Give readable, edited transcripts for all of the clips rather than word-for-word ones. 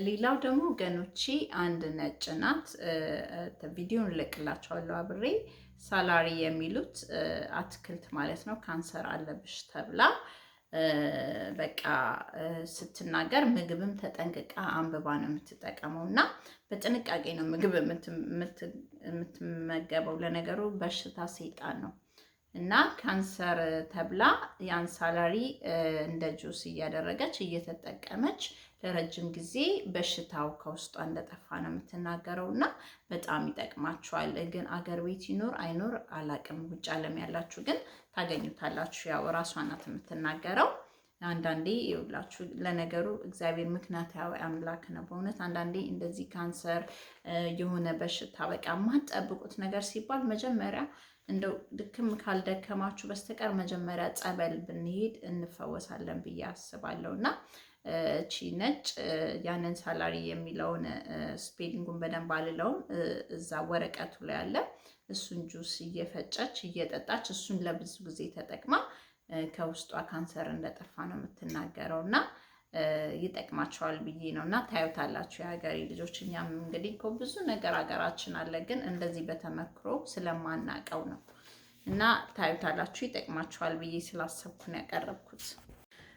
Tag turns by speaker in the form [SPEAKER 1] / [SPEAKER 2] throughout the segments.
[SPEAKER 1] ሌላው ደግሞ ወገኖቼ አንድ ነጭ ናት። ቪዲዮን እልክላችኋለሁ አብሬ። ሳላሪ የሚሉት አትክልት ማለት ነው። ካንሰር አለብሽ ተብላ በቃ ስትናገር ምግብም ተጠንቅቃ አንብባ ነው የምትጠቀመው እና በጥንቃቄ ነው ምግብ የምትመገበው። ለነገሩ በሽታ ሰይጣን ነው እና ካንሰር ተብላ ያን ሳላሪ እንደ ጁስ እያደረገች እየተጠቀመች ለረጅም ጊዜ በሽታው ከውስጧ እንደጠፋ ነው የምትናገረው እና በጣም ይጠቅማችኋል። ግን አገር ቤት ይኖር አይኖር አላቅም። ውጭ ዓለም ያላችሁ ግን ታገኙታላችሁ። ያው ራሷ ናት የምትናገረው። አንዳንዴ ይውላችሁ፣ ለነገሩ እግዚአብሔር ምክንያታዊ አምላክ ነው በእውነት። አንዳንዴ እንደዚህ ካንሰር የሆነ በሽታ በቃ የማትጠብቁት ነገር ሲባል መጀመሪያ እንደው ድክም ካልደከማችሁ በስተቀር መጀመሪያ ጸበል ብንሄድ እንፈወሳለን ብዬ አስባለሁ። እና እቺ ነጭ ያንን ሳላሪ የሚለውን ስፔሊንጉን በደንብ አልለውም፣ እዛ ወረቀቱ ላይ አለ። እሱን ጁስ እየፈጨች እየጠጣች እሱን ለብዙ ጊዜ ተጠቅማ ከውስጧ ካንሰር እንደጠፋ ነው የምትናገረው እና ይጠቅማቸዋል ብዬ ነው። እና ታዩታላችሁ የሀገሬ ልጆች። እኛም እንግዲህ እኮ ብዙ ነገር ሀገራችን አለ፣ ግን እንደዚህ በተመክሮ ስለማናቀው ነው። እና ታዩታላችሁ፣ ይጠቅማቸዋል ብዬ ስላሰብኩ ነው ያቀረብኩት።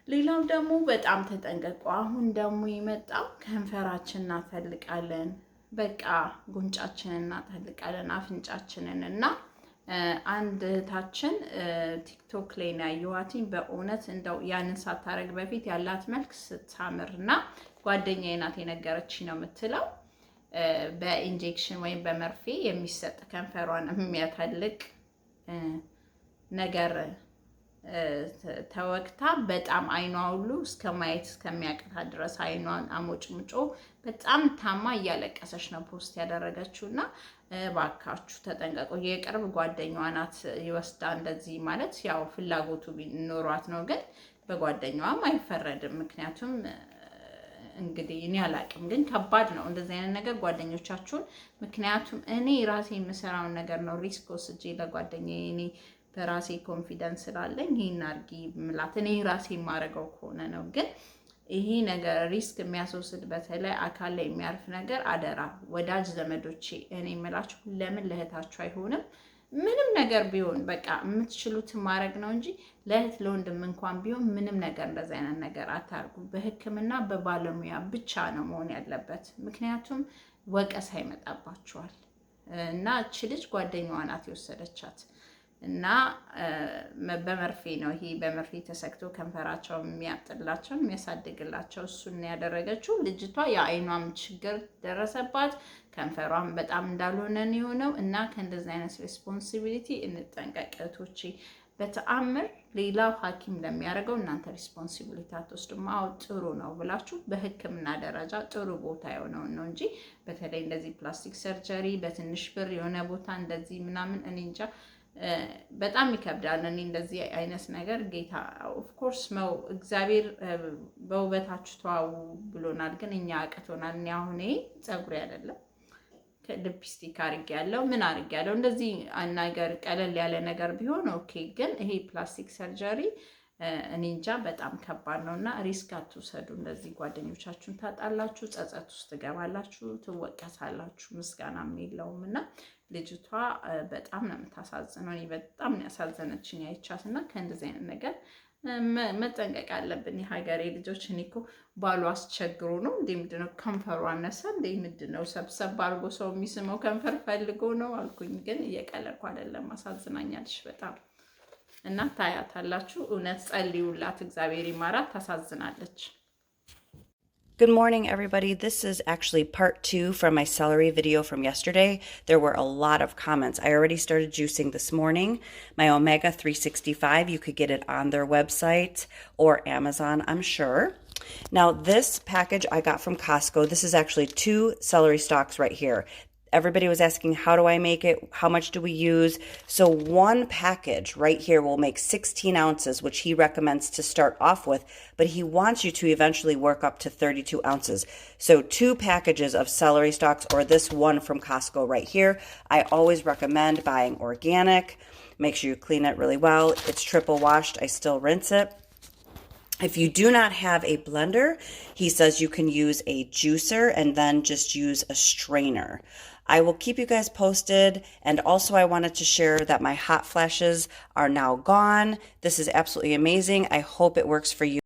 [SPEAKER 1] ሌላው ደግሞ በጣም ተጠንቀቁ። አሁን ደግሞ የመጣው ከንፈራችን እናተልቃለን፣ በቃ ጉንጫችንን እናተልቃለን፣ አፍንጫችንን እና አንድ እህታችን ቲክቶክ ላይ ነው ያየኋትኝ። በእውነት እንደው ያንን ሳታረግ በፊት ያላት መልክ ስታምር እና ጓደኛዬ ናት የነገረች ነው የምትለው በኢንጀክሽን ወይም በመርፌ የሚሰጥ ከንፈሯን የሚያተልቅ ነገር ተወግታ በጣም አይኗ ሁሉ እስከ ማየት እስከሚያቅታት ድረስ አይኗን አሞጭምጮ በጣም ታማ እያለቀሰች ነው ፖስት ያደረገችው። እና ባካችሁ ተጠንቀቁ። የቅርብ ጓደኛዋ ናት ይወስዳ እንደዚህ ማለት ያው ፍላጎቱ ቢኖሯት ነው፣ ግን በጓደኛዋም አይፈረድም። ምክንያቱም እንግዲህ እኔ አላቅም፣ ግን ከባድ ነው እንደዚህ አይነት ነገር ጓደኞቻችሁን። ምክንያቱም እኔ ራሴ የምሰራውን ነገር ነው ሪስክ ወስጄ ለጓደኛዬ እኔ በራሴ ኮንፊደንስ ስላለኝ ይሄን አርጊ ምላት እኔ ራሴ የማደርገው ከሆነ ነው። ግን ይሄ ነገር ሪስክ የሚያስወስድ በተለይ አካል ላይ የሚያርፍ ነገር አደራ ወዳጅ ዘመዶቼ፣ እኔ የምላችሁ ለምን ለእህታችሁ አይሆንም? ምንም ነገር ቢሆን በቃ የምትችሉትን ማድረግ ነው እንጂ ለእህት ለወንድም እንኳን ቢሆን ምንም ነገር እንደዚ አይነት ነገር አታርጉ። በሕክምና በባለሙያ ብቻ ነው መሆን ያለበት። ምክንያቱም ወቀሳ ይመጣባችኋል። እና እቺ ልጅ ጓደኛዋ ናት የወሰደቻት እና በመርፌ ነው ይሄ በመርፌ ተሰክቶ ከንፈራቸው የሚያጥላቸው የሚያሳድግላቸው እሱን ያደረገችው ልጅቷ። የአይኗም ችግር ደረሰባት፣ ከንፈሯም በጣም እንዳልሆነ ነው የሆነው። እና ከእንደዚህ አይነት ሬስፖንሲቢሊቲ እንጠንቀቅ እህቶቼ። በተአምር ሌላው ሐኪም ለሚያደርገው እናንተ ሬስፖንሲቢሊቲ አትወስዱም። አዎ ጥሩ ነው ብላችሁ በህክምና ደረጃ ጥሩ ቦታ የሆነውን ነው እንጂ በተለይ እንደዚህ ፕላስቲክ ሰርጀሪ በትንሽ ብር የሆነ ቦታ እንደዚህ ምናምን እኔ እንጃ በጣም ይከብዳል። እኔ እንደዚህ አይነት ነገር ጌታ ኦፍኮርስ ነው እግዚአብሔር በውበታችሁ ተዋቡ ብሎናል፣ ግን እኛ አቅቶናል። እኔ አሁን ፀጉሬ አይደለም ሊፕስቲክ አድርጌያለሁ ምን አድርጌያለሁ እንደዚህ ነገር ቀለል ያለ ነገር ቢሆን ኦኬ፣ ግን ይሄ ፕላስቲክ ሰርጀሪ እኔ እንጃ በጣም ከባድ ነው። እና ሪስክ አትውሰዱ። እንደዚህ ጓደኞቻችሁን ታጣላችሁ፣ ጸጸት ውስጥ ትገባላችሁ፣ ትወቀሳላችሁ፣ ምስጋናም የለውም። እና ልጅቷ በጣም ነው የምታሳዝነው። እኔ በጣም ነው ያሳዘነችኝ አይቻት። እና ከእንደዚህ አይነት ነገር መጠንቀቅ አለብን የሀገሬ ልጆች። እኔ እኮ ባሉ አስቸግሮ ነው እንዴ? ምንድነው ከንፈሩ አነሳ እንዴ? ምንድነው ሰብሰብ አድርጎ ሰው የሚስመው ከንፈር ፈልጎ ነው አልኩኝ። ግን እየቀለድኩ አይደለም፣ አሳዝናኛለች በጣም። እና ታያታላችሁ። እውነት ጸልዩላት፣ እግዚአብሔር ይማራት። ታሳዝናለች።
[SPEAKER 2] Good morning, everybody. This is actually part 2 from my celery video from yesterday. There were a lot of comments. I already started juicing this morning. My Omega 365, you could get it on their website or Amazon, I'm sure. Now, this package I got from Costco. This is actually 2 celery stalks right here. Everybody was asking, how do I make it? How much do we use? So one package right here will make 16 ounces, which he recommends to start off with, but he wants you to eventually work up to 32 ounces. So 2 packages of celery stalks, or this one from Costco right here. I always recommend buying organic. Make sure you clean it really well. It's triple washed. I still rinse it. If you do not have a blender, he says you can use a juicer and then just use a strainer. I will keep you guys posted. And also I wanted to share that my hot flashes are now gone. This is absolutely amazing. I hope it works for you.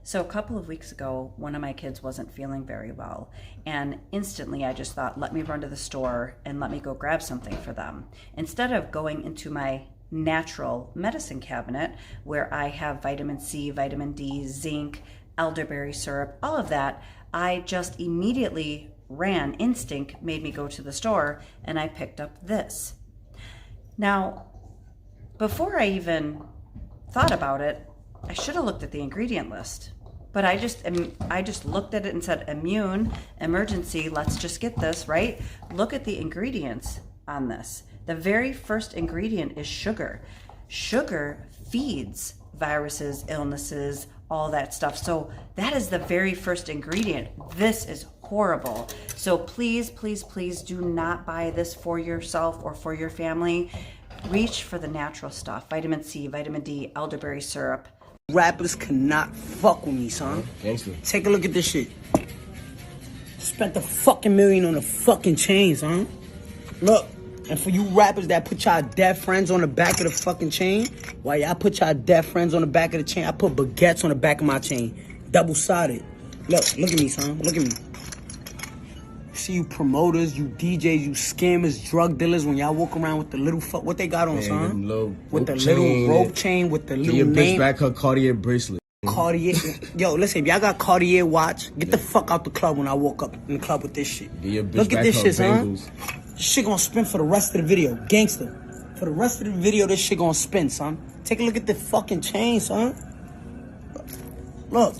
[SPEAKER 2] So a couple of weeks ago, one of my kids wasn't feeling very well, and instantly I just thought, let me run to the store and let me go grab something for them. Instead of going into my natural medicine cabinet where I have vitamin C, vitamin D, zinc, elderberry syrup, all of that, I just immediately ran. Instinct made me go to the store, and I picked up this. Now, before I even thought about it, I should have looked at the ingredient list, but I just looked at it and said, immune, emergency, let's just get this, right? Look at the ingredients on this. The very first ingredient is sugar. Sugar feeds viruses, illnesses, all that stuff. So that is the very first ingredient. This is horrible. So please, please, please do not buy this for yourself or for your family. Reach for the natural stuff. Vitamin C, vitamin D, elderberry syrup.
[SPEAKER 3] Rappers cannot fuck with me, son.
[SPEAKER 4] Gangster.
[SPEAKER 3] Take a look at this shit. Spent a fucking million on a fucking chain, son. Look, and for you rappers that put y'all dead friends on the back of the fucking chain, while y'all put y'all dead friends on the back of the chain, I put baguettes on the back of my chain. Double-sided. Look at me, son. Look at me. See you promoters, you DJs, you scammers, drug dealers, when y'all walk around with the little what they got on, son? With the little rope chain, with the little
[SPEAKER 4] your
[SPEAKER 3] name.
[SPEAKER 4] Bitch back her Cartier bracelet.
[SPEAKER 3] Cartier. Yo, listen, if y'all got Cartier watch, get the fuck out the club when I walk up in the club with this shit. Look at this shit, son. This shit gonna spin for the rest of the video. Gangster. For the rest of the video, this shit gonna spin, son. Take a look at the fucking chain, son. Look.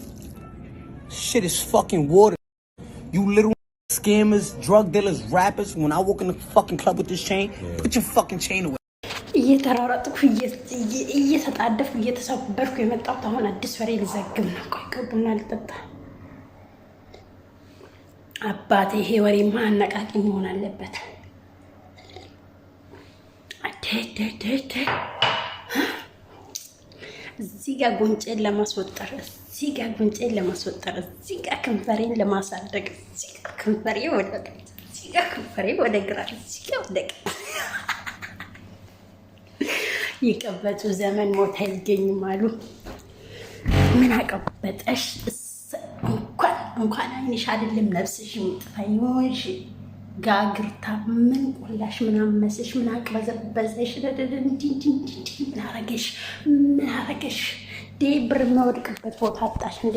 [SPEAKER 3] Shit is fucking water. You little scammers, drug dealers, rappers, when I walk in the fucking club with this chain, put your fucking chain away.
[SPEAKER 5] እየተራራጥኩ እየተጣደፍኩ እየተሰበርኩ የመጣሁት አሁን አዲስ ወሬ ልዘግብ ነው። ቆይ ቡና ልጠጣ። አባቴ ይሄ ወሬማ አነቃቂ መሆን አለበት። እዚህ ጋር ጉንጬን ለማስወጠር፣ እዚህ ጋር ጉንጬን ለማስወጠር፣ እዚህ ጋር ከንፈሬን ለማሳደግ፣ እዚህ ጋር ከንፈሬ ወደ ቀኝ፣ እዚህ ጋር ከንፈሬ ወደ ግራ፣ እዚህ ጋር ወደ ቀኝ። ይቀበጡ ዘመን ሞት አይገኝም አሉ። ምን አቀበጠሽ? እንኳን አይንሽ አይደለም ነፍስሽ የሚጥፋኝ ሆንሽ። ጋግርታ ምን ቆላሽ? ምን አመሰሽ? ምን አቅበዘበዘሽ? ምን አረገሽ? ብር የሚወድቅበት ቦታ አጣሽ እንዴ?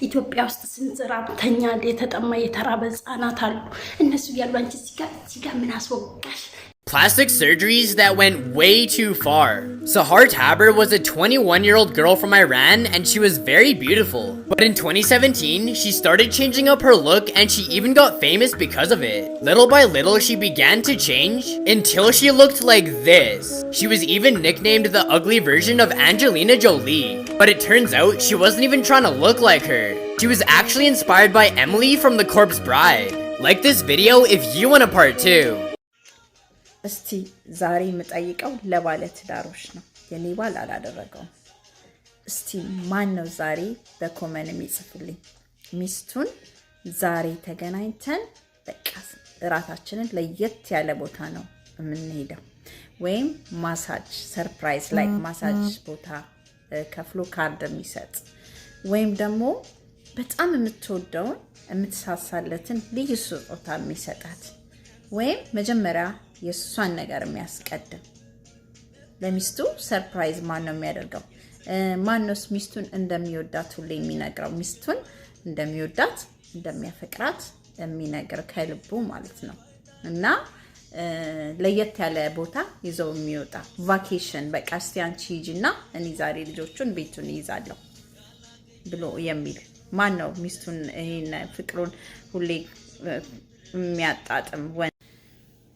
[SPEAKER 5] ኢትዮጵያ ውስጥ ስንት ራብተኛ የተጠማ የተራበ ህጻናት አሉ። እነሱ ያሉ አንቺ እዚህ ጋር ምን አስወጋሽ?
[SPEAKER 6] Plastic surgeries that went way too far. Sahar Taber was a 21-year-old girl from Iran and she was very beautiful. But in 2017, she started changing up her look and she even got famous because of it. Little by little, she began to change until she looked like this. She was even nicknamed the ugly version of Angelina Jolie. But it turns out she wasn't even trying to look like her. She was actually inspired by Emily from The Corpse Bride. Like this video if you want a part 2.
[SPEAKER 1] እስቲ ዛሬ የምጠይቀው ለባለ ትዳሮች ነው። የኔ ባል አላደረገው። እስቲ ማን ነው ዛሬ በኮመን የሚጽፍልኝ? ሚስቱን ዛሬ ተገናኝተን በቃ እራታችንን ለየት ያለ ቦታ ነው የምንሄደው፣ ወይም ማሳጅ ሰርፕራይዝ ላይክ ማሳጅ ቦታ ከፍሎ ካርድ የሚሰጥ፣ ወይም ደግሞ በጣም የምትወደውን የምትሳሳለትን ልዩ ስጦታ የሚሰጣት፣ ወይም መጀመሪያ የሷን ነገር የሚያስቀድም። ለሚስቱ ሰርፕራይዝ ማን ነው የሚያደርገው? ማን ነው ሚስቱን እንደሚወዳት ሁሌ የሚነግረው? ሚስቱን እንደሚወዳት እንደሚያፈቅራት የሚነግር ከልቡ ማለት ነው። እና ለየት ያለ ቦታ ይዘው የሚወጣ ቫኬሽን፣ በቃ እስቲ አንቺ ሂጂና እኔ ዛሬ ልጆቹን ቤቱን ይይዛለሁ ብሎ የሚል ማን ነው? ሚስቱን ይሄን ፍቅሩን ሁሌ የሚያጣጥም።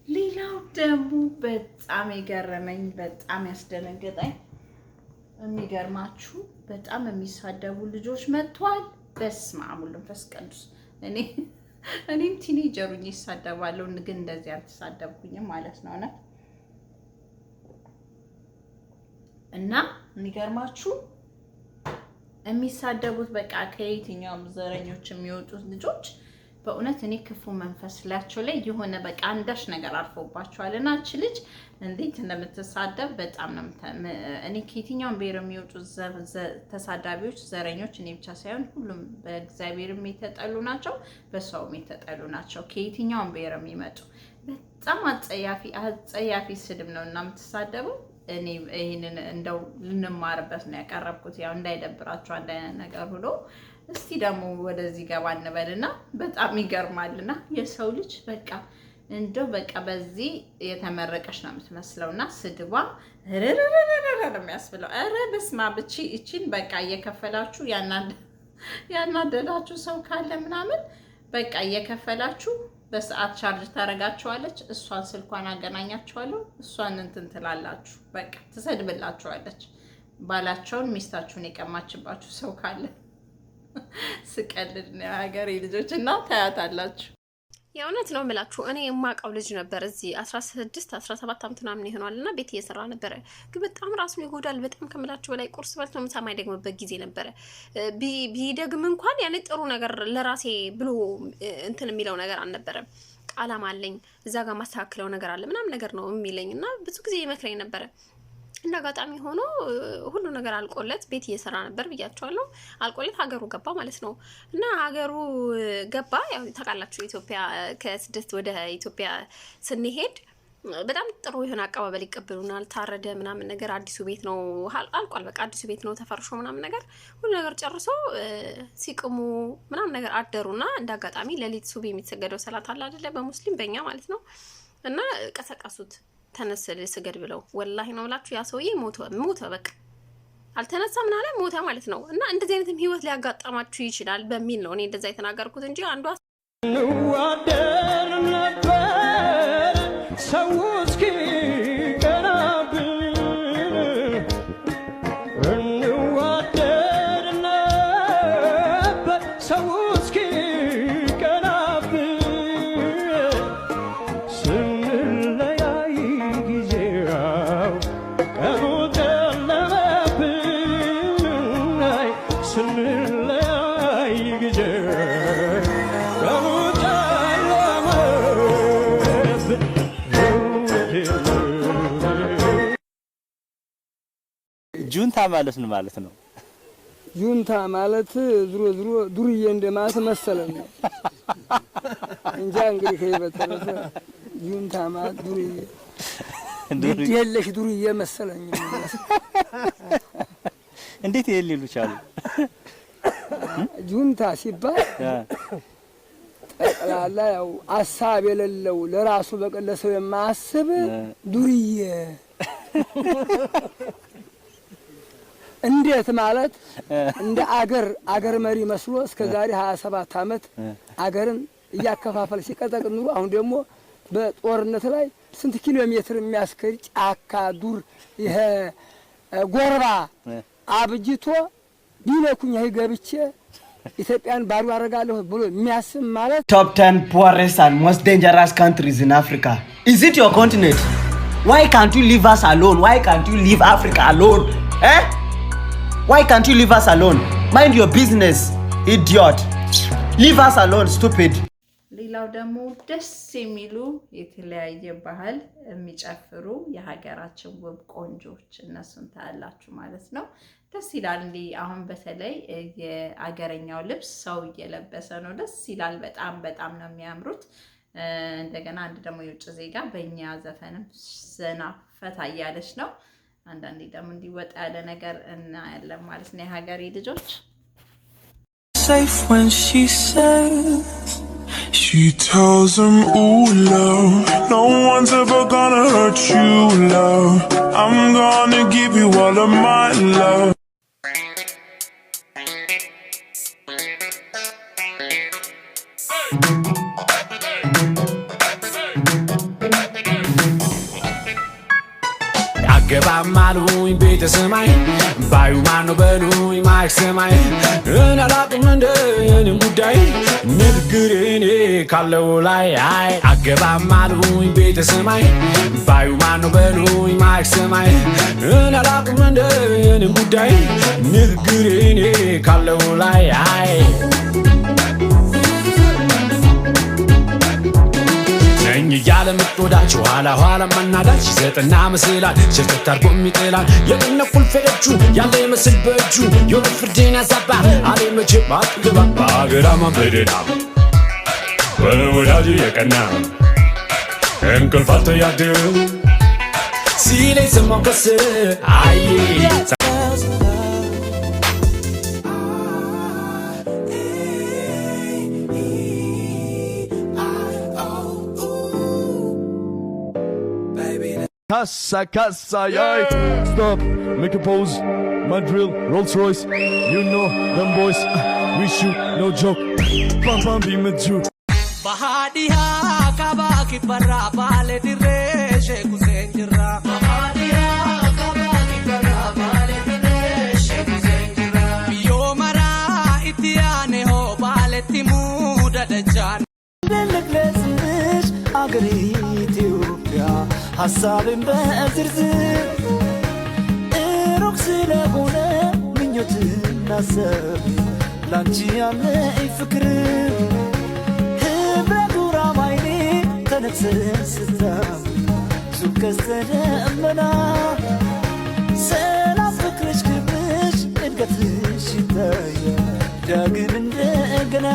[SPEAKER 1] ሌላው ደግሞ በጣም የገረመኝ በጣም ያስደነገጠኝ የሚገርማችሁ በጣም የሚሳደቡ ልጆች መጥቷል። በስመ አብ ወወልድ ወመንፈስ ቅዱስ። እኔም ቲኔጀሩኝ ይሳደባለሁ፣ ግን እንደዚህ አልተሳደብኩኝም ማለት ነው። እና የሚገርማችሁ የሚሳደቡት በቃ ከየትኛውም ዘረኞች የሚወጡት ልጆች በእውነት እኔ ክፉ መንፈስ ላያቸው ላይ የሆነ በቃ አንዳች ነገር አርፎባቸዋል። እና እቺ ልጅ እንዴት እንደምትሳደብ በጣም ነው እኔ ከየትኛውም ብሔር የሚወጡ ተሳዳቢዎች ዘረኞች እኔ ብቻ ሳይሆን ሁሉም በእግዚአብሔርም የተጠሉ ናቸው፣ በሰውም የተጠሉ ናቸው። ከየትኛውም ብሔር የሚመጡ በጣም አጸያፊ ስድብ ነው እና የምትሳደበው። እኔ ይሄንን እንደው ልንማርበት ነው ያቀረብኩት፣ ያው እንዳይደብራቸው አንድ አይነት ነገር ሁሉ። እስቲ ደግሞ ወደዚህ ገባ እንበልና በጣም ይገርማልና የሰው ልጅ በቃ እንደው በቃ በዚህ የተመረቀች ነው የምትመስለውና ስድቧ ረረረረረ የሚያስብለው። አረ በስማ ብቻ እቺን በቃ እየከፈላችሁ ያናደዳችሁ ሰው ካለ ምናምን በቃ እየከፈላችሁ በሰዓት ቻርጅ ታረጋቸዋለች። እሷን ስልኳን አገናኛቸዋለሁ። እሷን እንትን ትላላችሁ፣ በቃ ትሰድብላችኋለች። ባላቸውን ሚስታችሁን የቀማችባችሁ ሰው ካለ ስቀልድ ነው ሀገሬ ልጆች እና ታያታላችሁ።
[SPEAKER 4] የእውነት ነው የምላችሁ። እኔ የማውቀው ልጅ ነበር እዚህ 16 17 ዓመት ምናምን ይሆናልና ቤት እየሰራ ነበር። ግን በጣም ራሱን ይጎዳል። በጣም ከምላችሁ በላይ ቁርስ በልቶ ምሳ የማይደግምበት ጊዜ ነበር። ቢደግም እንኳን ያኔ ጥሩ ነገር ለራሴ ብሎ እንትን የሚለው ነገር አልነበረም። ቃላም አለኝ እዛ ጋር ማስተካከለው ነገር አለ ምናምን ነገር ነው የሚለኝና ብዙ ጊዜ ይመክረኝ ነበር። እንደ አጋጣሚ ሆኖ ሁሉ ነገር አልቆለት ቤት እየሰራ ነበር ብያቸዋለሁ። አልቆለት ሀገሩ ገባ ማለት ነው። እና ሀገሩ ገባ ያው ታውቃላችሁ ኢትዮጵያ ከስደት ወደ ኢትዮጵያ ስንሄድ በጣም ጥሩ የሆነ አቀባበል ይቀበሉናል። ታረደ ምናምን ነገር አዲሱ ቤት ነው አልቋል። በቃ አዲሱ ቤት ነው ተፈርሾ ምናምን ነገር ሁሉ ነገር ጨርሶ ሲቅሙ ምናምን ነገር አደሩና እንደ አጋጣሚ ሌሊት ሱቢ የሚሰገደው ሰላት አለ አይደለ በሙስሊም በእኛ ማለት ነው። እና ቀሰቀሱት ተነስል ስገድ ብለው ወላሂ ነው ብላችሁ ያ ሰውዬ ሞተ በቃ አልተነሳም ምናለ ሞተ ማለት ነው። እና እንደዚህ አይነትም ህይወት ሊያጋጣማችሁ ይችላል በሚል ነው እኔ እንደዛ የተናገርኩት እንጂ አንዷ
[SPEAKER 7] እንዋደር ነበር ሰው እስኪ ቀናብን እንዋደር ነበር ሰው እስኪ
[SPEAKER 8] ጁንታ ማለት ነው ማለት ነው።
[SPEAKER 3] ጁንታ ማለት ዝሮ ዱርዬ እንደማለት መሰለኝ እንጃ እንግዲህ ከይበተረፈ ጁንታ ማለት ዱርዬ የለሽ ዱርዬ መሰለኝ።
[SPEAKER 8] እንዴት ይሄልሉ ቻሉ?
[SPEAKER 3] ጁንታ ሲባል ጠቅላላ ያው አሳብ የሌለው ለራሱ በቀለሰው የማያስብ ዱርዬ እንዴት ማለት እንደ አገር መሪ መስሎ እስከ ዛሬ 27 ዓመት አገርን እያከፋፈለ ሲቀጠቅጥ ኑሮ አሁን ደግሞ በጦርነት ላይ ስንት ኪሎ ሜትር የሚያስከር ጫካ ዱር ይሄ ጎርባ አብጅቶ ቢነኩኝ ይሄ ገብቼ ኢትዮጵያን ባሩ አረጋለሁ ብሎ የሚያስብ ማለት
[SPEAKER 9] Top 10 poorest and most dangerous countries in Africa. Is it your continent? Why can't you leave us alone? Why can't you leave Africa alone? Why can't you leave us alone? Mind your business, idiot. Leave us alone, stupid.
[SPEAKER 1] ሌላው ደግሞ ደስ የሚሉ የተለያየ ባህል የሚጨፍሩ የሀገራችን ውብ ቆንጆች እነሱን ታያላችሁ ማለት ነው። ደስ ይላል። እንዴ አሁን በተለይ የአገረኛው ልብስ ሰው እየለበሰ ነው። ደስ ይላል። በጣም ነው የሚያምሩት። እንደገና አንድ ደግሞ የውጭ ዜጋ በእኛ ዘፈንም ዘና ፈታ እያለች ነው። አንዳንዴ ደግሞ እንዲወጣ ያለ ነገር እናያለን ማለት ነው የሀገሬ ልጆች።
[SPEAKER 7] Safe when she says she tells him, ooh, love, no one's ever gonna hurt you, love. I'm gonna give you all of my love. ገባማሉኝ ቤተ ሰማይ ባዩ ማነው በሉኝ ማይክ ሰማይ እናላቅም እንደ የኔም ጉዳይ ንግግር ንግሬኔ ካለው ላይ አይ አገባም አሉኝ ቤተ ሰማይ ባዩ ማነው በሉኝ ማይክ ሰማይ እናላቅም እንደ የኔን ጉዳይ ንግሬኔ ካለው ላይ አይ ነኝ እያለ ምትወዳች ኋላ ኋላ ማናዳች ዘጠና መስላል ሸርተት አርጎ የሚጥላል የቅነ ቁልፍ ሄደቹ ያለ ይመስል በእጁ የሆነ ፍርዴን ያዛባ አሌ መቼ ባትገባ በአገራማ በደና በወዳጅ የቀና እንቅልፍ አልተያድር ሲለኝ ሰማው ከስ አይ
[SPEAKER 10] Casa, yay! Stop, make a pose. My drill, Rolls Royce. You know them boys. We shoot, no joke. Pam pam be with you.
[SPEAKER 11] Bahadiya kabaki parra bale dire sheku senjira. Bahadiya kabaki parra bale dire sheku senjira. Yo mara itiane ho bale timuda dajan.
[SPEAKER 3] ልግለጽሽ አገሬ ኢትዮጵያ ሀሳብን በዝርዝር ሩቅ ስለሆነ ምኞትና ሰብ ላንቺ ያለኝ ፍቅር ህብረቱ ራማይኔ ተነፍስስታ ዙብ ቀስተ ደመና ሰላም ፍቅርሽ ክብርሽ እድገትሽ ይታያል ዳግም እንደገና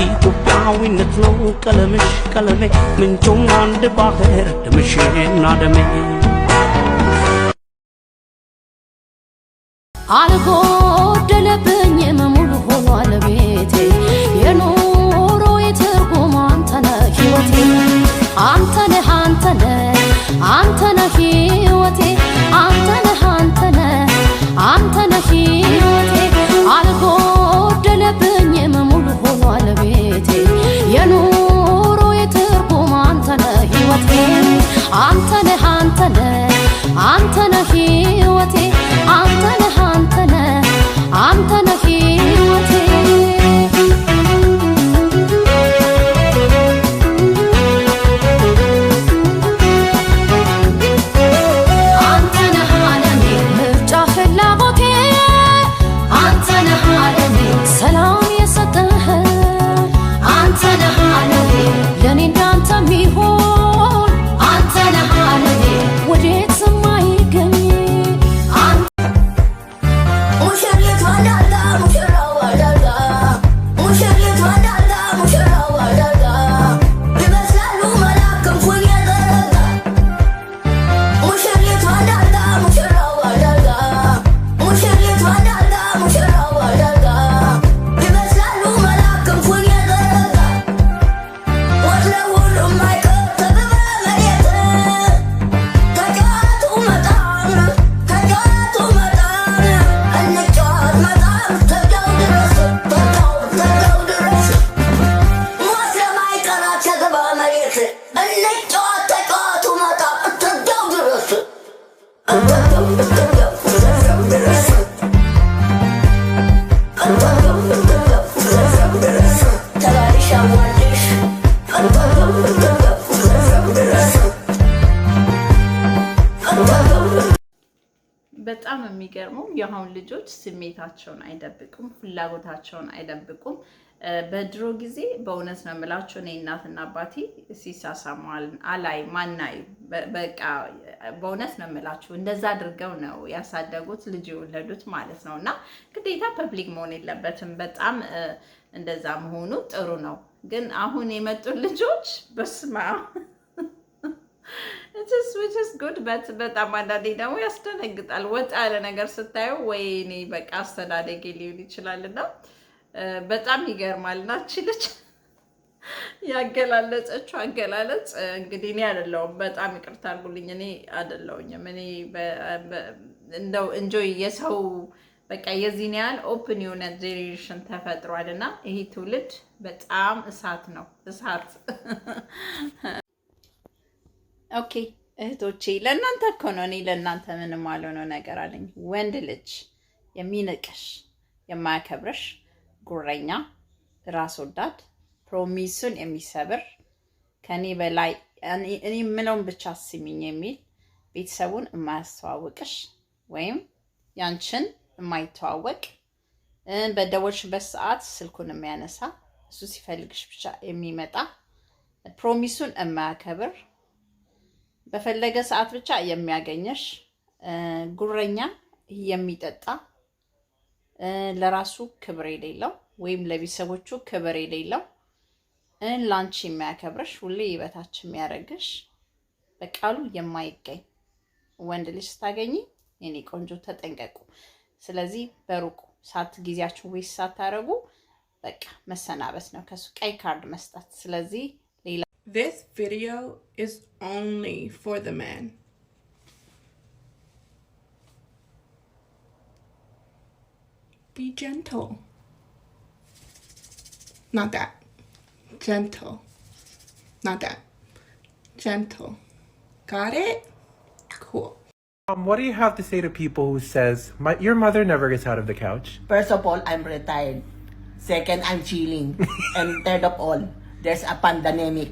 [SPEAKER 3] ኢትዮጵያዊነት ነው ቀለምሽ ቀለሜ ምንጩም አንድ ባህር ደምሽና ደሜ
[SPEAKER 5] አልጎደለብኝም ሙሉ ሆኗል ቤቴ የኖሮ የትርጉም አንተነህ ሕይወቴ አንተነህ አንተነህ አንተነህ ሕይወቴ አንተነህ አንተነህ አንተነህ ሕይወቴ አልጎደለብኝም ሙሉ ሆኗል ቤቴ የኖሮ የትርጉም አንተነህ ሕይወቴ አንተነህ አንተነህ አንተነህ ሕይወቴ አንተነህ አንተነህ አንተነህ ሕይወቴ አንተነህ ዓለሜ ምርጫ ፍላጎቴ አንተነህ ዓለሜ ሰላም የሰጠህ አንተነህ ዓለሜ ለኔ እንዳንተ የሚሆን አንተነህ ዓለሜ ወዴት የማይገኝ ሙሽሪት ወዳላ ሙሽራው ወዳላ ሙሽሪት ወዳላ ሙሽራው ወዳላ ይመስላሉ መልአክ ክንፉን የዘረጋ ሙሽሪት ወዳላ ሙሽራው ወዳላ ሙሽሪት ወዳላ ሙሽራው ወዳላ ይመስላሉ መልአክ ክንፉን የዘረጋ ወት ለሁሉም አይቀር ተግባ መሬት ከጫቱ መጣን ከጫቱ መጣን እንጫወት መጣን ተጋው ድረስ ተጋው ድረስ ሞት ለማይቀራት ተግባ መሬት እንጫወት ተጫወቱ መጣን ተጋው ድረስ ተባሪሽ አሟልሽ
[SPEAKER 1] በጣም የሚገርመው የአሁን ልጆች ስሜታቸውን አይደብቁም፣ ፍላጎታቸውን አይደብቁም። በድሮ ጊዜ በእውነት ነው የምላቸው እኔ እናትና አባቴ ሲሳሳሙ አላይ ማናይ በቃ በእውነት ነው የምላቸው እንደዛ አድርገው ነው ያሳደጉት ልጅ የወለዱት ማለት ነው። እና ግዴታ ፐብሊክ መሆን የለበትም። በጣም እንደዛ መሆኑ ጥሩ ነው። ግን አሁን የመጡ ልጆች በስማ which is good but በጣም አንዳንዴ ደግሞ ያስደነግጣል። ወጣ ያለ ነገር ስታዩ ወይኔ በቃ አስተዳደጌ ሊሆን ይችላልና በጣም ይገርማል። ናች ልጅ ያገላለጸችው አገላለጽ እንግዲህ እኔ አይደለሁም፣ በጣም ይቅርታ አድርጉልኝ፣ እኔ አይደለሁኝም። እኔ እንደው እንጆይ የሰው በቃ የዚህን ያህል ኦፕን የሆነ ጄኔሬሽን ተፈጥሯልና ይሄ ትውልድ በጣም እሳት ነው እሳት። ኦኬ እህቶቼ ለእናንተ እኮ ነው። እኔ ለእናንተ ምንም አልሆነው ነገር አለኝ። ወንድ ልጅ የሚንቅሽ የማያከብርሽ ጉረኛ ራስ ወዳድ ፕሮሚሱን የሚሰብር ከኔ በላይ እኔ ምለውን ብቻ ስሚኝ የሚል ቤተሰቡን የማያስተዋውቅሽ ወይም ያንቺን የማይተዋወቅ በደወልሽበት ሰዓት ስልኩን የሚያነሳ እሱ ሲፈልግሽ ብቻ የሚመጣ ፕሮሚሱን የማያከብር በፈለገ ሰዓት ብቻ የሚያገኘሽ ጉረኛ የሚጠጣ ለራሱ ክብር የሌለው ወይም ለቤተሰቦቹ ክብር የሌለው ላንቺ የሚያከብርሽ ሁሌ ይበታች የሚያረግሽ በቃሉ የማይገኝ ወንድ ልጅ ስታገኚ የኔ ቆንጆ ተጠንቀቁ። ስለዚህ በሩቁ ሳት ጊዜያችሁ ዌስት ሳታረጉ በቃ መሰናበት ነው ከሱ ቀይ ካርድ መስጠት። ስለዚህ ሌላ
[SPEAKER 12] This video is only for the men. Be gentle. Not that. Gentle. Not that. Gentle. Got it? Cool.
[SPEAKER 13] What do you have to say to people who says, your mother never gets out of the couch?
[SPEAKER 3] First of all, I'm retired. Second, I'm chilling. And third of all, there's a pandemic.